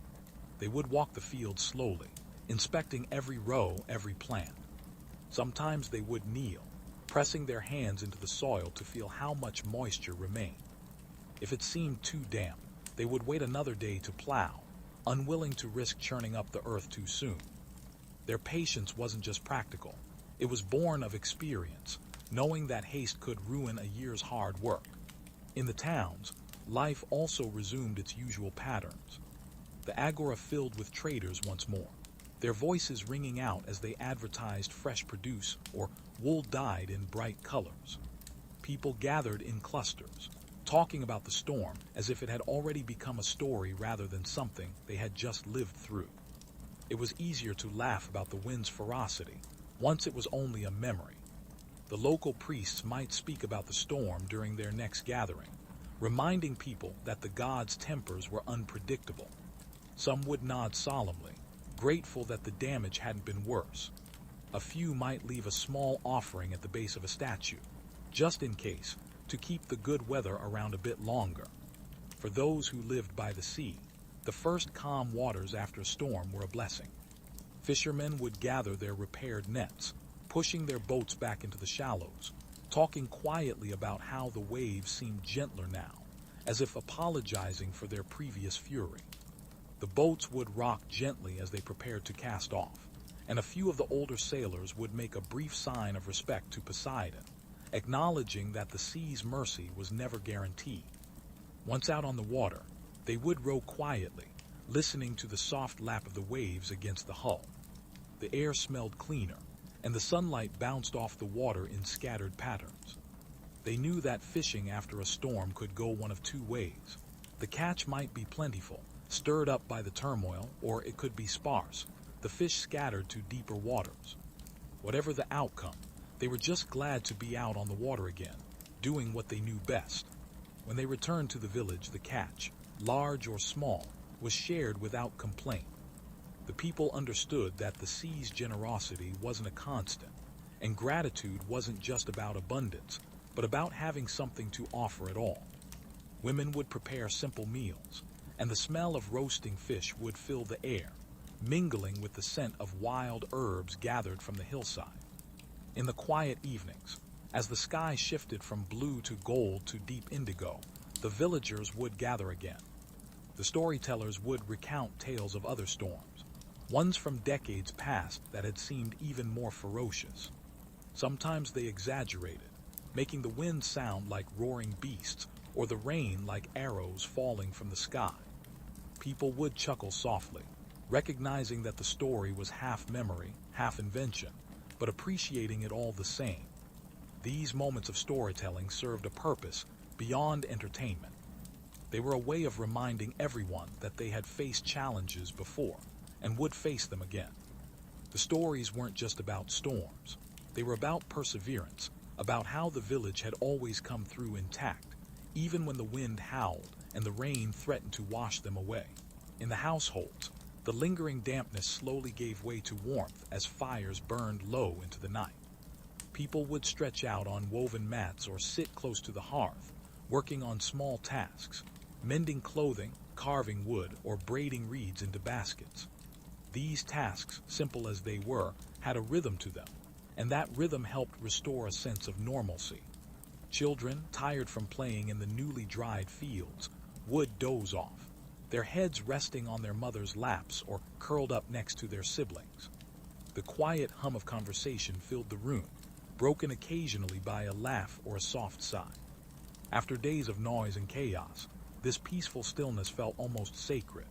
They would walk the fields slowly, inspecting every row, every plant. Sometimes they would kneel, pressing their hands into the soil to feel how much moisture remained. If it seemed too damp, they would wait another day to plow, unwilling to risk churning up the earth too soon. Their patience wasn't just practical. It was born of experience, knowing that haste could ruin a year's hard work. In the towns, life also resumed its usual patterns. The agora filled with traders once more, their voices ringing out as they advertised fresh produce or wool dyed in bright colors. People gathered in clusters, talking about the storm as if it had already become a story rather than something they had just lived through. It was easier to laugh about the wind's ferocity, once it was only a memory. The local priests might speak about the storm during their next gathering, reminding people that the gods' tempers were unpredictable. Some would nod solemnly, grateful that the damage hadn't been worse. A few might leave a small offering at the base of a statue, just in case, to keep the good weather around a bit longer. For those who lived by the sea, the first calm waters after a storm were a blessing. Fishermen would gather their repaired nets, pushing their boats back into the shallows, talking quietly about how the waves seemed gentler now, as if apologizing for their previous fury. The boats would rock gently as they prepared to cast off, and a few of the older sailors would make a brief sign of respect to Poseidon, acknowledging that the sea's mercy was never guaranteed. Once out on the water, they would row quietly, listening to the soft lap of the waves against the hull. The air smelled cleaner, and the sunlight bounced off the water in scattered patterns. They knew that fishing after a storm could go one of two ways. The catch might be plentiful, stirred up by the turmoil, or it could be sparse, the fish scattered to deeper waters. Whatever the outcome, they were just glad to be out on the water again, doing what they knew best. When they returned to the village, the catch, large or small, was shared without complaint. The people understood that the sea's generosity wasn't a constant, and gratitude wasn't just about abundance, but about having something to offer at all. Women would prepare simple meals, and the smell of roasting fish would fill the air, mingling with the scent of wild herbs gathered from the hillside. In the quiet evenings, as the sky shifted from blue to gold to deep indigo, the villagers would gather again. The storytellers would recount tales of other storms, ones from decades past that had seemed even more ferocious. Sometimes they exaggerated, making the wind sound like roaring beasts or the rain like arrows falling from the sky. People would chuckle softly, recognizing that the story was half memory, half invention, but appreciating it all the same. These moments of storytelling served a purpose beyond entertainment. They were a way of reminding everyone that they had faced challenges before and would face them again. The stories weren't just about storms. They were about perseverance, about how the village had always come through intact, even when the wind howled and the rain threatened to wash them away. In the households, the lingering dampness slowly gave way to warmth as fires burned low into the night. People would stretch out on woven mats or sit close to the hearth, working on small tasks, mending clothing, carving wood, or braiding reeds into baskets. These tasks, simple as they were, had a rhythm to them, and that rhythm helped restore a sense of normalcy. Children, tired from playing in the newly dried fields, would doze off, their heads resting on their mother's laps or curled up next to their siblings. The quiet hum of conversation filled the room, broken occasionally by a laugh or a soft sigh. After days of noise and chaos, this peaceful stillness felt almost sacred.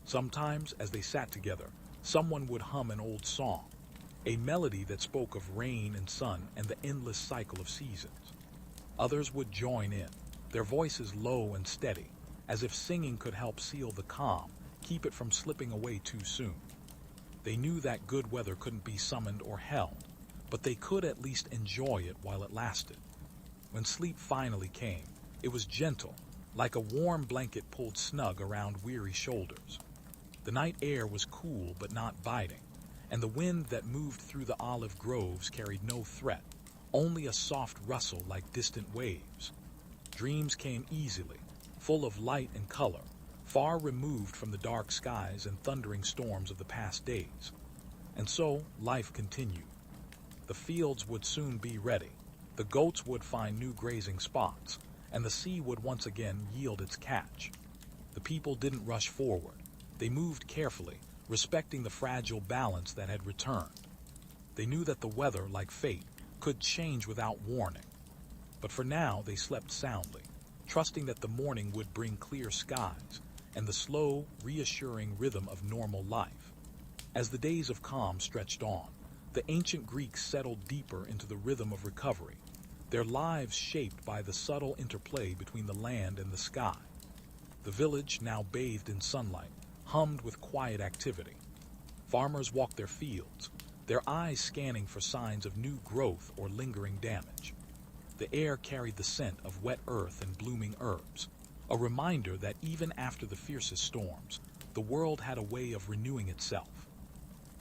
Sometimes, as they sat together, someone would hum an old song, a melody that spoke of rain and sun and the endless cycle of seasons. Others would join in, their voices low and steady, as if singing could help seal the calm, keep it from slipping away too soon. They knew that good weather couldn't be summoned or held, but they could at least enjoy it while it lasted. When sleep finally came, it was gentle, like a warm blanket pulled snug around weary shoulders. The night air was cool but not biting, and the wind that moved through the olive groves carried no threat, only a soft rustle like distant waves. Dreams came easily, full of light and color, far removed from the dark skies and thundering storms of the past days. And so, life continued. The fields would soon be ready, the goats would find new grazing spots, and the sea would once again yield its catch. The people didn't rush forward. They moved carefully, respecting the fragile balance that had returned. They knew that the weather, like fate, could change without warning. But for now, they slept soundly, trusting that the morning would bring clear skies and the slow, reassuring rhythm of normal life. As the days of calm stretched on, the ancient Greeks settled deeper into the rhythm of recovery, their lives shaped by the subtle interplay between the land and the sky. The village, now bathed in sunlight, hummed with quiet activity. Farmers walked their fields, their eyes scanning for signs of new growth or lingering damage. The air carried the scent of wet earth and blooming herbs, a reminder that even after the fiercest storms, the world had a way of renewing itself.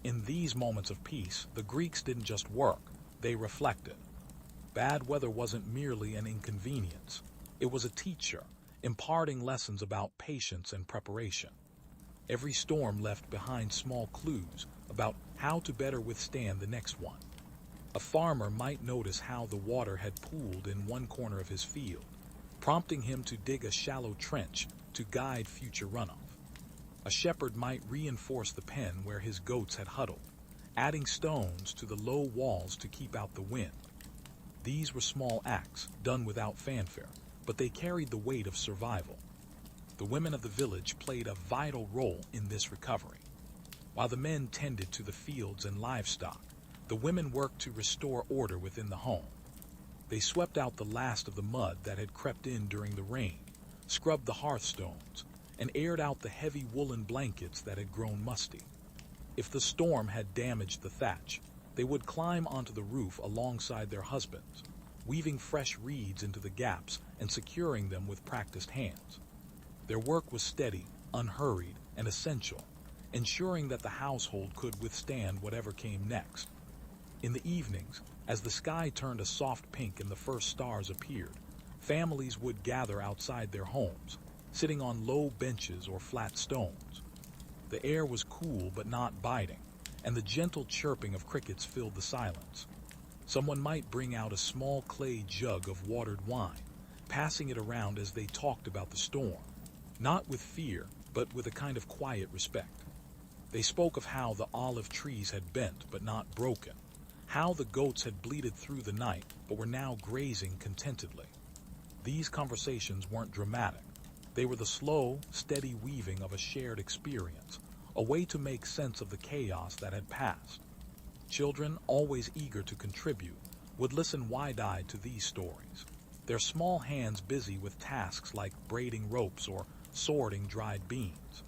In these moments of peace, the Greeks didn't just work, they reflected. Bad weather wasn't merely an inconvenience. It was a teacher, imparting lessons about patience and preparation. Every storm left behind small clues about how to better withstand the next one. A farmer might notice how the water had pooled in one corner of his field, prompting him to dig a shallow trench to guide future runoff. A shepherd might reinforce the pen where his goats had huddled, adding stones to the low walls to keep out the wind. These were small acts, done without fanfare, but they carried the weight of survival. The women of the village played a vital role in this recovery. While the men tended to the fields and livestock, the women worked to restore order within the home. They swept out the last of the mud that had crept in during the rain, scrubbed the hearthstones, and aired out the heavy woolen blankets that had grown musty. If the storm had damaged the thatch, they would climb onto the roof alongside their husbands, weaving fresh reeds into the gaps and securing them with practiced hands. Their work was steady, unhurried, and essential, ensuring that the household could withstand whatever came next. In the evenings, as the sky turned a soft pink and the first stars appeared, families would gather outside their homes, sitting on low benches or flat stones. The air was cool but not biting, and the gentle chirping of crickets filled the silence. Someone might bring out a small clay jug of watered wine, passing it around as they talked about the storm, not with fear, but with a kind of quiet respect. They spoke of how the olive trees had bent but not broken, how the goats had bleated through the night but were now grazing contentedly. These conversations weren't dramatic. They were the slow, steady weaving of a shared experience, a way to make sense of the chaos that had passed. Children, always eager to contribute, would listen wide-eyed to these stories, their small hands busy with tasks like braiding ropes or sorting dried beans.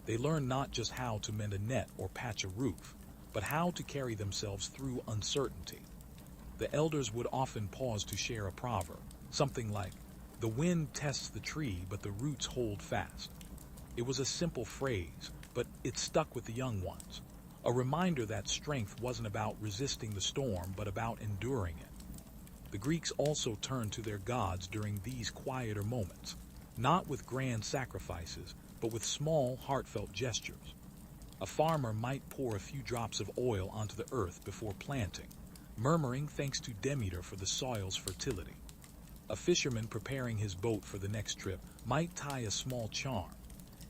They learned not just how to mend a net or patch a roof, but how to carry themselves through uncertainty. The elders would often pause to share a proverb, something like, "The wind tests the tree, but the roots hold fast." It was a simple phrase, but it stuck with the young ones, a reminder that strength wasn't about resisting the storm but about enduring it. The Greeks also turned to their gods during these quieter moments, not with grand sacrifices, but with small, heartfelt gestures. A farmer might pour a few drops of oil onto the earth before planting, murmuring thanks to Demeter for the soil's fertility. A fisherman preparing his boat for the next trip might tie a small charm,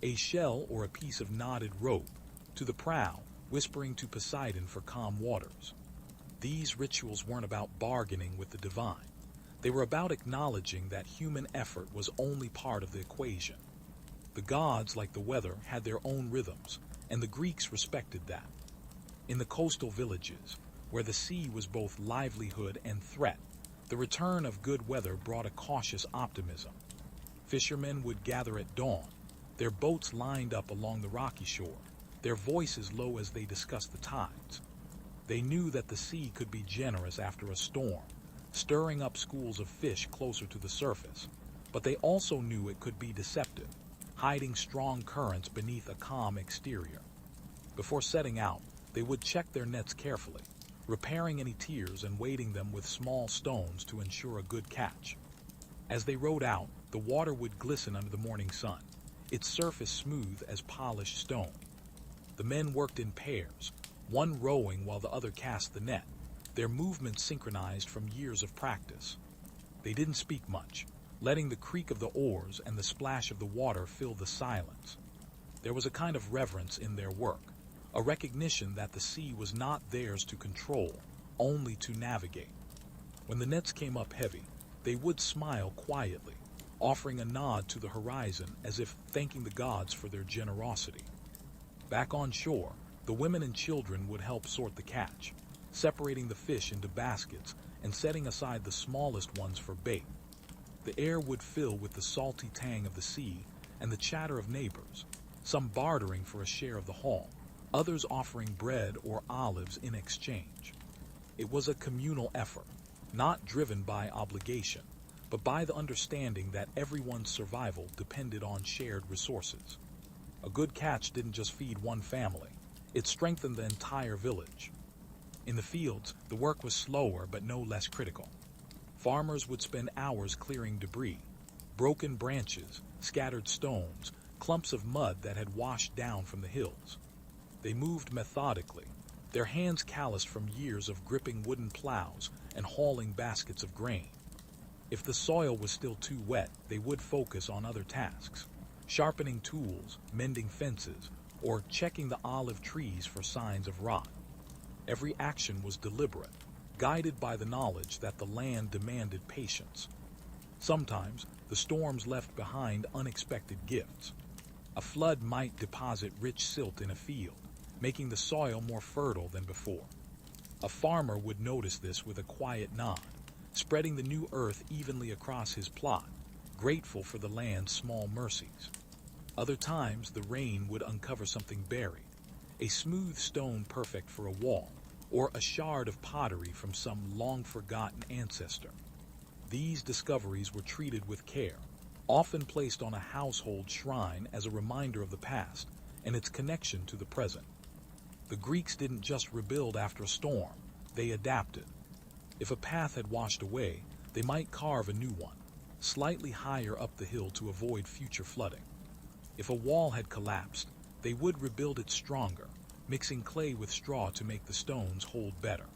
a shell or a piece of knotted rope, to the prow, whispering to Poseidon for calm waters. These rituals weren't about bargaining with the divine. They were about acknowledging that human effort was only part of the equation. The gods, like the weather, had their own rhythms, and the Greeks respected that. In the coastal villages, where the sea was both livelihood and threat, the return of good weather brought a cautious optimism. Fishermen would gather at dawn, their boats lined up along the rocky shore, their voices low as they discussed the tides. They knew that the sea could be generous after a storm, stirring up schools of fish closer to the surface, but they also knew it could be deceptive, hiding strong currents beneath a calm exterior. Before setting out, they would check their nets carefully, repairing any tears and weighting them with small stones to ensure a good catch. As they rowed out, the water would glisten under the morning sun, its surface smooth as polished stone. The men worked in pairs, one rowing while the other cast the net, their movements synchronized from years of practice. They didn't speak much, letting the creak of the oars and the splash of the water fill the silence. There was a kind of reverence in their work, a recognition that the sea was not theirs to control, only to navigate. When the nets came up heavy, they would smile quietly, offering a nod to the horizon as if thanking the gods for their generosity. Back on shore, the women and children would help sort the catch, separating the fish into baskets and setting aside the smallest ones for bait. The air would fill with the salty tang of the sea and the chatter of neighbors, some bartering for a share of the haul, others offering bread or olives in exchange. It was a communal effort, not driven by obligation, but by the understanding that everyone's survival depended on shared resources. A good catch didn't just feed one family, it strengthened the entire village. In the fields, the work was slower but no less critical. Farmers would spend hours clearing debris, broken branches, scattered stones, clumps of mud that had washed down from the hills. They moved methodically, their hands calloused from years of gripping wooden plows and hauling baskets of grain. If the soil was still too wet, they would focus on other tasks, sharpening tools, mending fences, or checking the olive trees for signs of rot. Every action was deliberate, guided by the knowledge that the land demanded patience. Sometimes, the storms left behind unexpected gifts. A flood might deposit rich silt in a field, making the soil more fertile than before. A farmer would notice this with a quiet nod, spreading the new earth evenly across his plot, grateful for the land's small mercies. Other times, the rain would uncover something buried, a smooth stone perfect for a wall, or a shard of pottery from some long-forgotten ancestor. These discoveries were treated with care, often placed on a household shrine as a reminder of the past and its connection to the present. The Greeks didn't just rebuild after a storm, they adapted. If a path had washed away, they might carve a new one, slightly higher up the hill to avoid future flooding. If a wall had collapsed, they would rebuild it stronger, mixing clay with straw to make the stones hold better.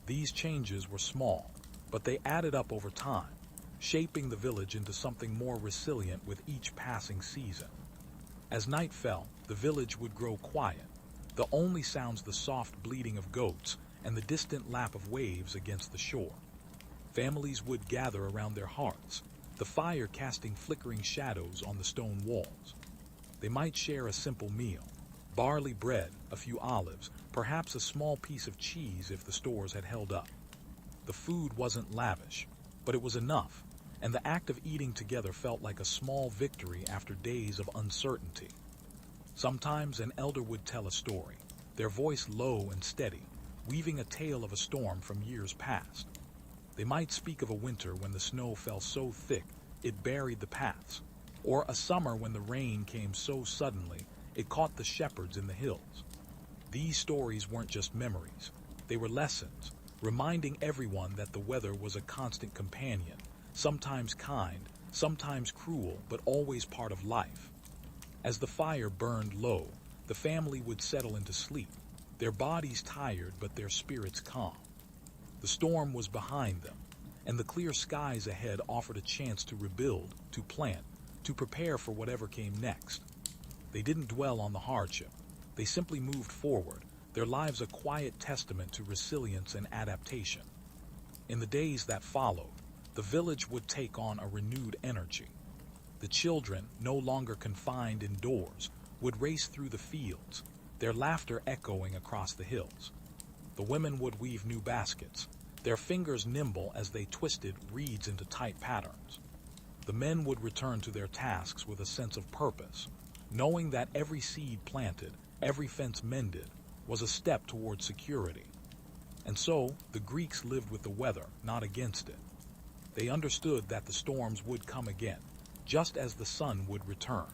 These changes were small, but they added up over time, shaping the village into something more resilient with each passing season. As night fell, the village would grow quiet, the only sounds the soft bleating of goats and the distant lap of waves against the shore. Families would gather around their hearths, the fire casting flickering shadows on the stone walls. They might share a simple meal, barley bread, a few olives, perhaps a small piece of cheese if the stores had held up. The food wasn't lavish, but it was enough, and the act of eating together felt like a small victory after days of uncertainty. Sometimes an elder would tell a story, their voice low and steady, weaving a tale of a storm from years past. They might speak of a winter when the snow fell so thick it buried the paths, or a summer when the rain came so suddenly it caught the shepherds in the hills. These stories weren't just memories. They were lessons, reminding everyone that the weather was a constant companion, sometimes kind, sometimes cruel, but always part of life. As the fire burned low, the family would settle into sleep, their bodies tired but their spirits calm. The storm was behind them, and the clear skies ahead offered a chance to rebuild, to plant, to prepare for whatever came next. They didn't dwell on the hardship. They simply moved forward, their lives a quiet testament to resilience and adaptation. In the days that followed, the village would take on a renewed energy. The children, no longer confined indoors, would race through the fields, their laughter echoing across the hills. The women would weave new baskets, their fingers nimble as they twisted reeds into tight patterns. The men would return to their tasks with a sense of purpose, knowing that every seed planted, every fence mended, was a step toward security. And so, the Greeks lived with the weather, not against it. They understood that the storms would come again, just as the sun would return.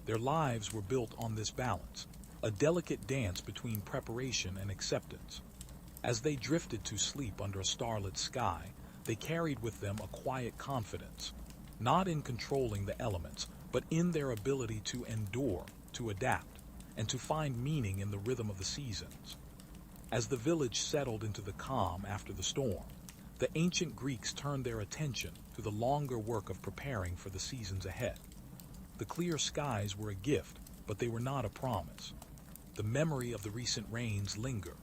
Their lives were built on this balance, a delicate dance between preparation and acceptance. As they drifted to sleep under a starlit sky, they carried with them a quiet confidence, not in controlling the elements, but in their ability to endure, to adapt, and to find meaning in the rhythm of the seasons. As the village settled into the calm after the storm, the ancient Greeks turned their attention to the longer work of preparing for the seasons ahead. The clear skies were a gift, but they were not a promise. The memory of the recent rains lingered,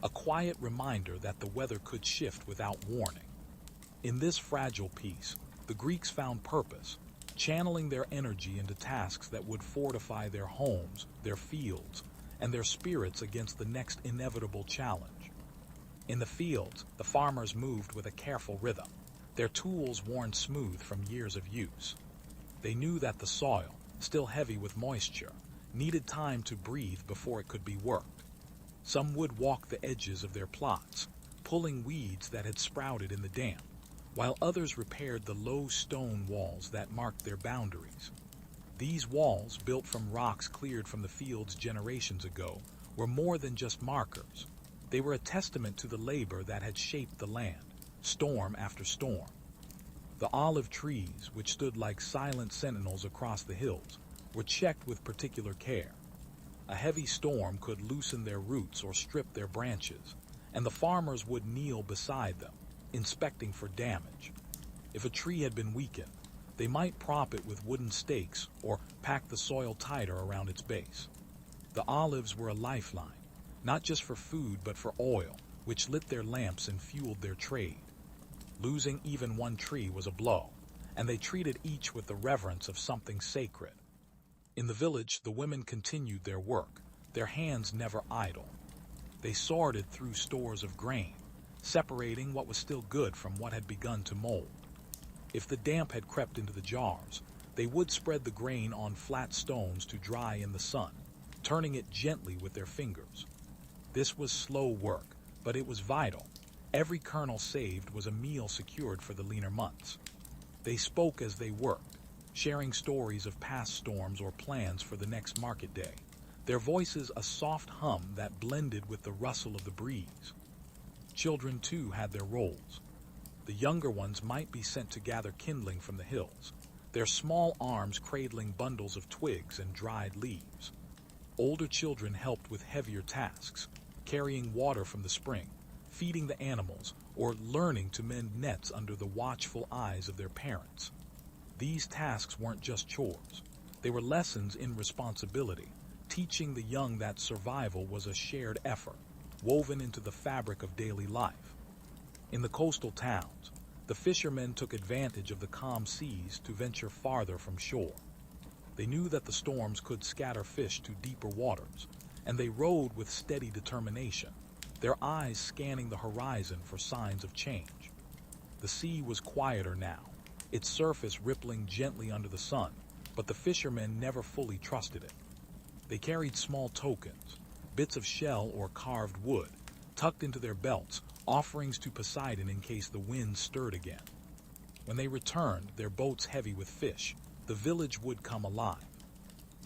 a quiet reminder that the weather could shift without warning. In this fragile peace, the Greeks found purpose, channeling their energy into tasks that would fortify their homes, their fields, and their spirits against the next inevitable challenge. In the fields, the farmers moved with a careful rhythm, their tools worn smooth from years of use. They knew that the soil, still heavy with moisture, needed time to breathe before it could be worked. Some would walk the edges of their plots, pulling weeds that had sprouted in the damp, while others repaired the low stone walls that marked their boundaries. These walls, built from rocks cleared from the fields generations ago, were more than just markers. They were a testament to the labor that had shaped the land, storm after storm. The olive trees, which stood like silent sentinels across the hills, were checked with particular care. A heavy storm could loosen their roots or strip their branches, and the farmers would kneel beside them, inspecting for damage. If a tree had been weakened, they might prop it with wooden stakes or pack the soil tighter around its base. The olives were a lifeline, not just for food but for oil, which lit their lamps and fueled their trade. Losing even one tree was a blow, and they treated each with the reverence of something sacred. In the village, the women continued their work, their hands never idle. They sorted through stores of grain, separating what was still good from what had begun to mold. If the damp had crept into the jars, they would spread the grain on flat stones to dry in the sun, turning it gently with their fingers. This was slow work, but it was vital. Every kernel saved was a meal secured for the leaner months. They spoke as they worked, sharing stories of past storms or plans for the next market day, their voices a soft hum that blended with the rustle of the breeze. Children, too, had their roles. The younger ones might be sent to gather kindling from the hills, their small arms cradling bundles of twigs and dried leaves. Older children helped with heavier tasks, carrying water from the spring, feeding the animals, or learning to mend nets under the watchful eyes of their parents. These tasks weren't just chores. They were lessons in responsibility, teaching the young that survival was a shared effort, woven into the fabric of daily life. In the coastal towns, the fishermen took advantage of the calm seas to venture farther from shore. They knew that the storms could scatter fish to deeper waters, and they rowed with steady determination, their eyes scanning the horizon for signs of change. The sea was quieter now, its surface rippling gently under the sun, but the fishermen never fully trusted it. They carried small tokens, bits of shell or carved wood, tucked into their belts, offerings to Poseidon in case the wind stirred again. When they returned, their boats heavy with fish, the village would come alive.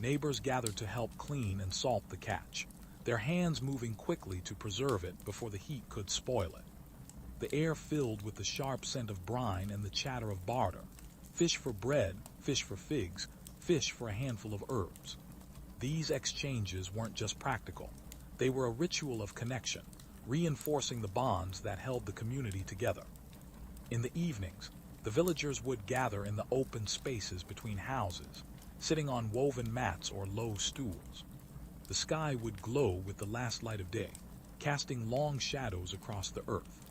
Neighbors gathered to help clean and salt the catch, their hands moving quickly to preserve it before the heat could spoil it. The air filled with the sharp scent of brine and the chatter of barter. Fish for bread, fish for figs, fish for a handful of herbs. These exchanges weren't just practical. They were a ritual of connection, reinforcing the bonds that held the community together. In the evenings, the villagers would gather in the open spaces between houses, sitting on woven mats or low stools. The sky would glow with the last light of day, casting long shadows across the earth.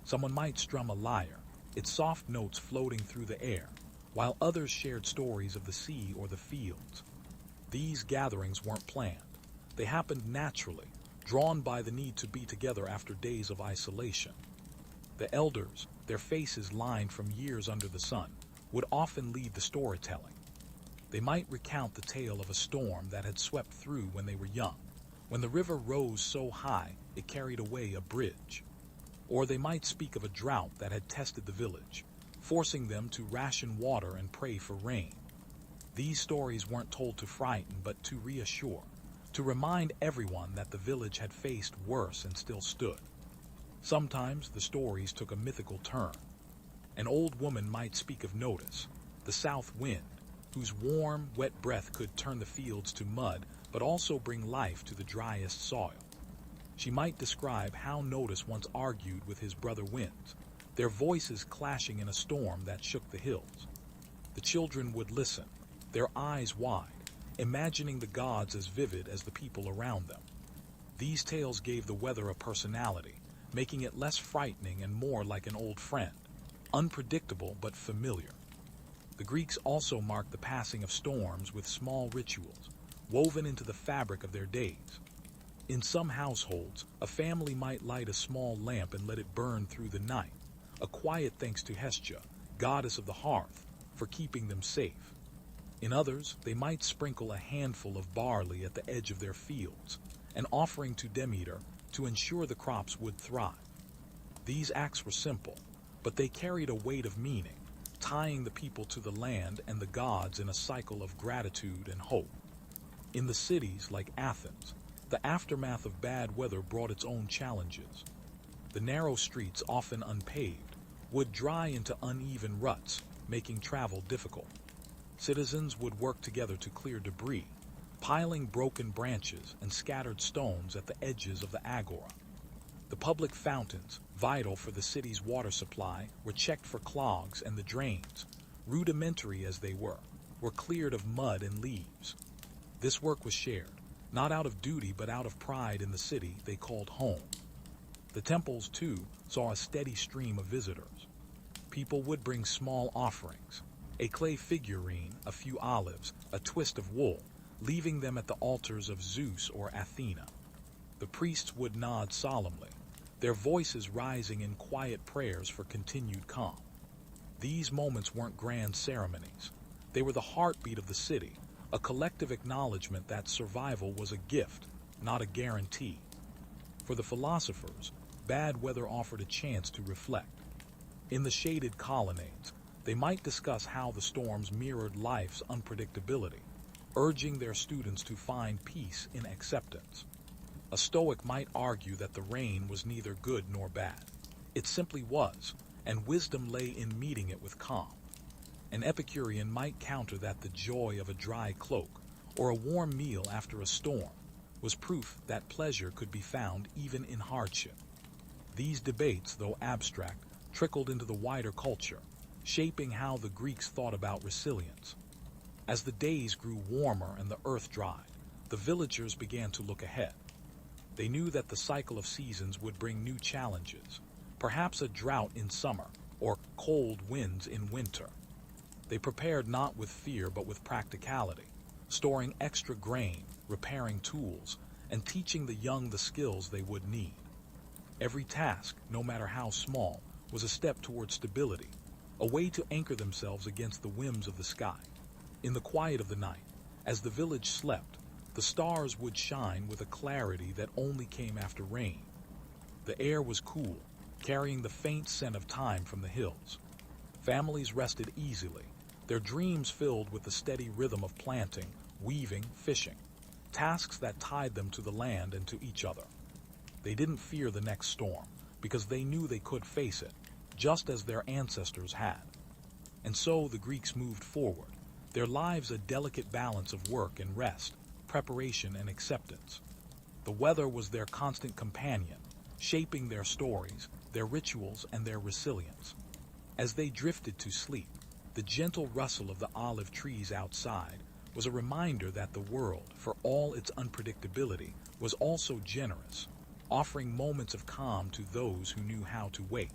Someone might strum a lyre, its soft notes floating through the air, while others shared stories of the sea or the fields. These gatherings weren't planned. They happened naturally, drawn by the need to be together after days of isolation. The elders, their faces lined from years under the sun, would often lead the storytelling. They might recount the tale of a storm that had swept through when they were young, when the river rose so high it carried away a bridge. Or they might speak of a drought that had tested the village, forcing them to ration water and pray for rain. These stories weren't told to frighten but to reassure, to remind everyone that the village had faced worse and still stood. Sometimes the stories took a mythical turn. An old woman might speak of Notice, the south wind, whose warm, wet breath could turn the fields to mud but also bring life to the driest soil. She might describe how Notice once argued with his brother Winds, their voices clashing in a storm that shook the hills. The children would listen, their eyes wide, imagining the gods as vivid as the people around them. These tales gave the weather a personality, making it less frightening and more like an old friend, unpredictable but familiar. The Greeks also marked the passing of storms with small rituals, woven into the fabric of their days. In some households, a family might light a small lamp and let it burn through the night, a quiet thanks to Hestia, goddess of the hearth, for keeping them safe. In others, they might sprinkle a handful of barley at the edge of their fields, an offering to Demeter to ensure the crops would thrive. These acts were simple, but they carried a weight of meaning, tying the people to the land and the gods in a cycle of gratitude and hope. In the cities like Athens, the aftermath of bad weather brought its own challenges. The narrow streets, often unpaved, would dry into uneven ruts, making travel difficult. Citizens would work together to clear debris, piling broken branches and scattered stones at the edges of the agora. The public fountains, vital for the city's water supply, were checked for clogs, and the drains, rudimentary as they were cleared of mud and leaves. This work was shared, not out of duty but out of pride in the city they called home. The temples, too, saw a steady stream of visitors. People would bring small offerings, a clay figurine, a few olives, a twist of wool, leaving them at the altars of Zeus or Athena. The priests would nod solemnly, their voices rising in quiet prayers for continued calm. These moments weren't grand ceremonies. They were the heartbeat of the city, a collective acknowledgement that survival was a gift, not a guarantee. For the philosophers, bad weather offered a chance to reflect. In the shaded colonnades, they might discuss how the storms mirrored life's unpredictability, urging their students to find peace in acceptance. A Stoic might argue that the rain was neither good nor bad. It simply was, and wisdom lay in meeting it with calm. An Epicurean might counter that the joy of a dry cloak or a warm meal after a storm was proof that pleasure could be found even in hardship. These debates, though abstract, trickled into the wider culture, shaping how the Greeks thought about resilience. As the days grew warmer and the earth dried, the villagers began to look ahead. They knew that the cycle of seasons would bring new challenges, perhaps a drought in summer or cold winds in winter. They prepared not with fear but with practicality, storing extra grain, repairing tools, and teaching the young the skills they would need. Every task, no matter how small, was a step toward stability, a way to anchor themselves against the whims of the sky. In the quiet of the night, as the village slept, the stars would shine with a clarity that only came after rain. The air was cool, carrying the faint scent of time from the hills. Families rested easily, their dreams filled with the steady rhythm of planting, weaving, fishing. tasks that tied them to the land and to each other. They didn't fear the next storm, because they knew they could face it, just as their ancestors had. And so the Greeks moved forward, their lives a delicate balance of work and rest, preparation and acceptance. The weather was their constant companion, shaping their stories, their rituals, and their resilience. As they drifted to sleep, the gentle rustle of the olive trees outside was a reminder that the world, for all its unpredictability, was also generous, offering moments of calm to those who knew how to wait.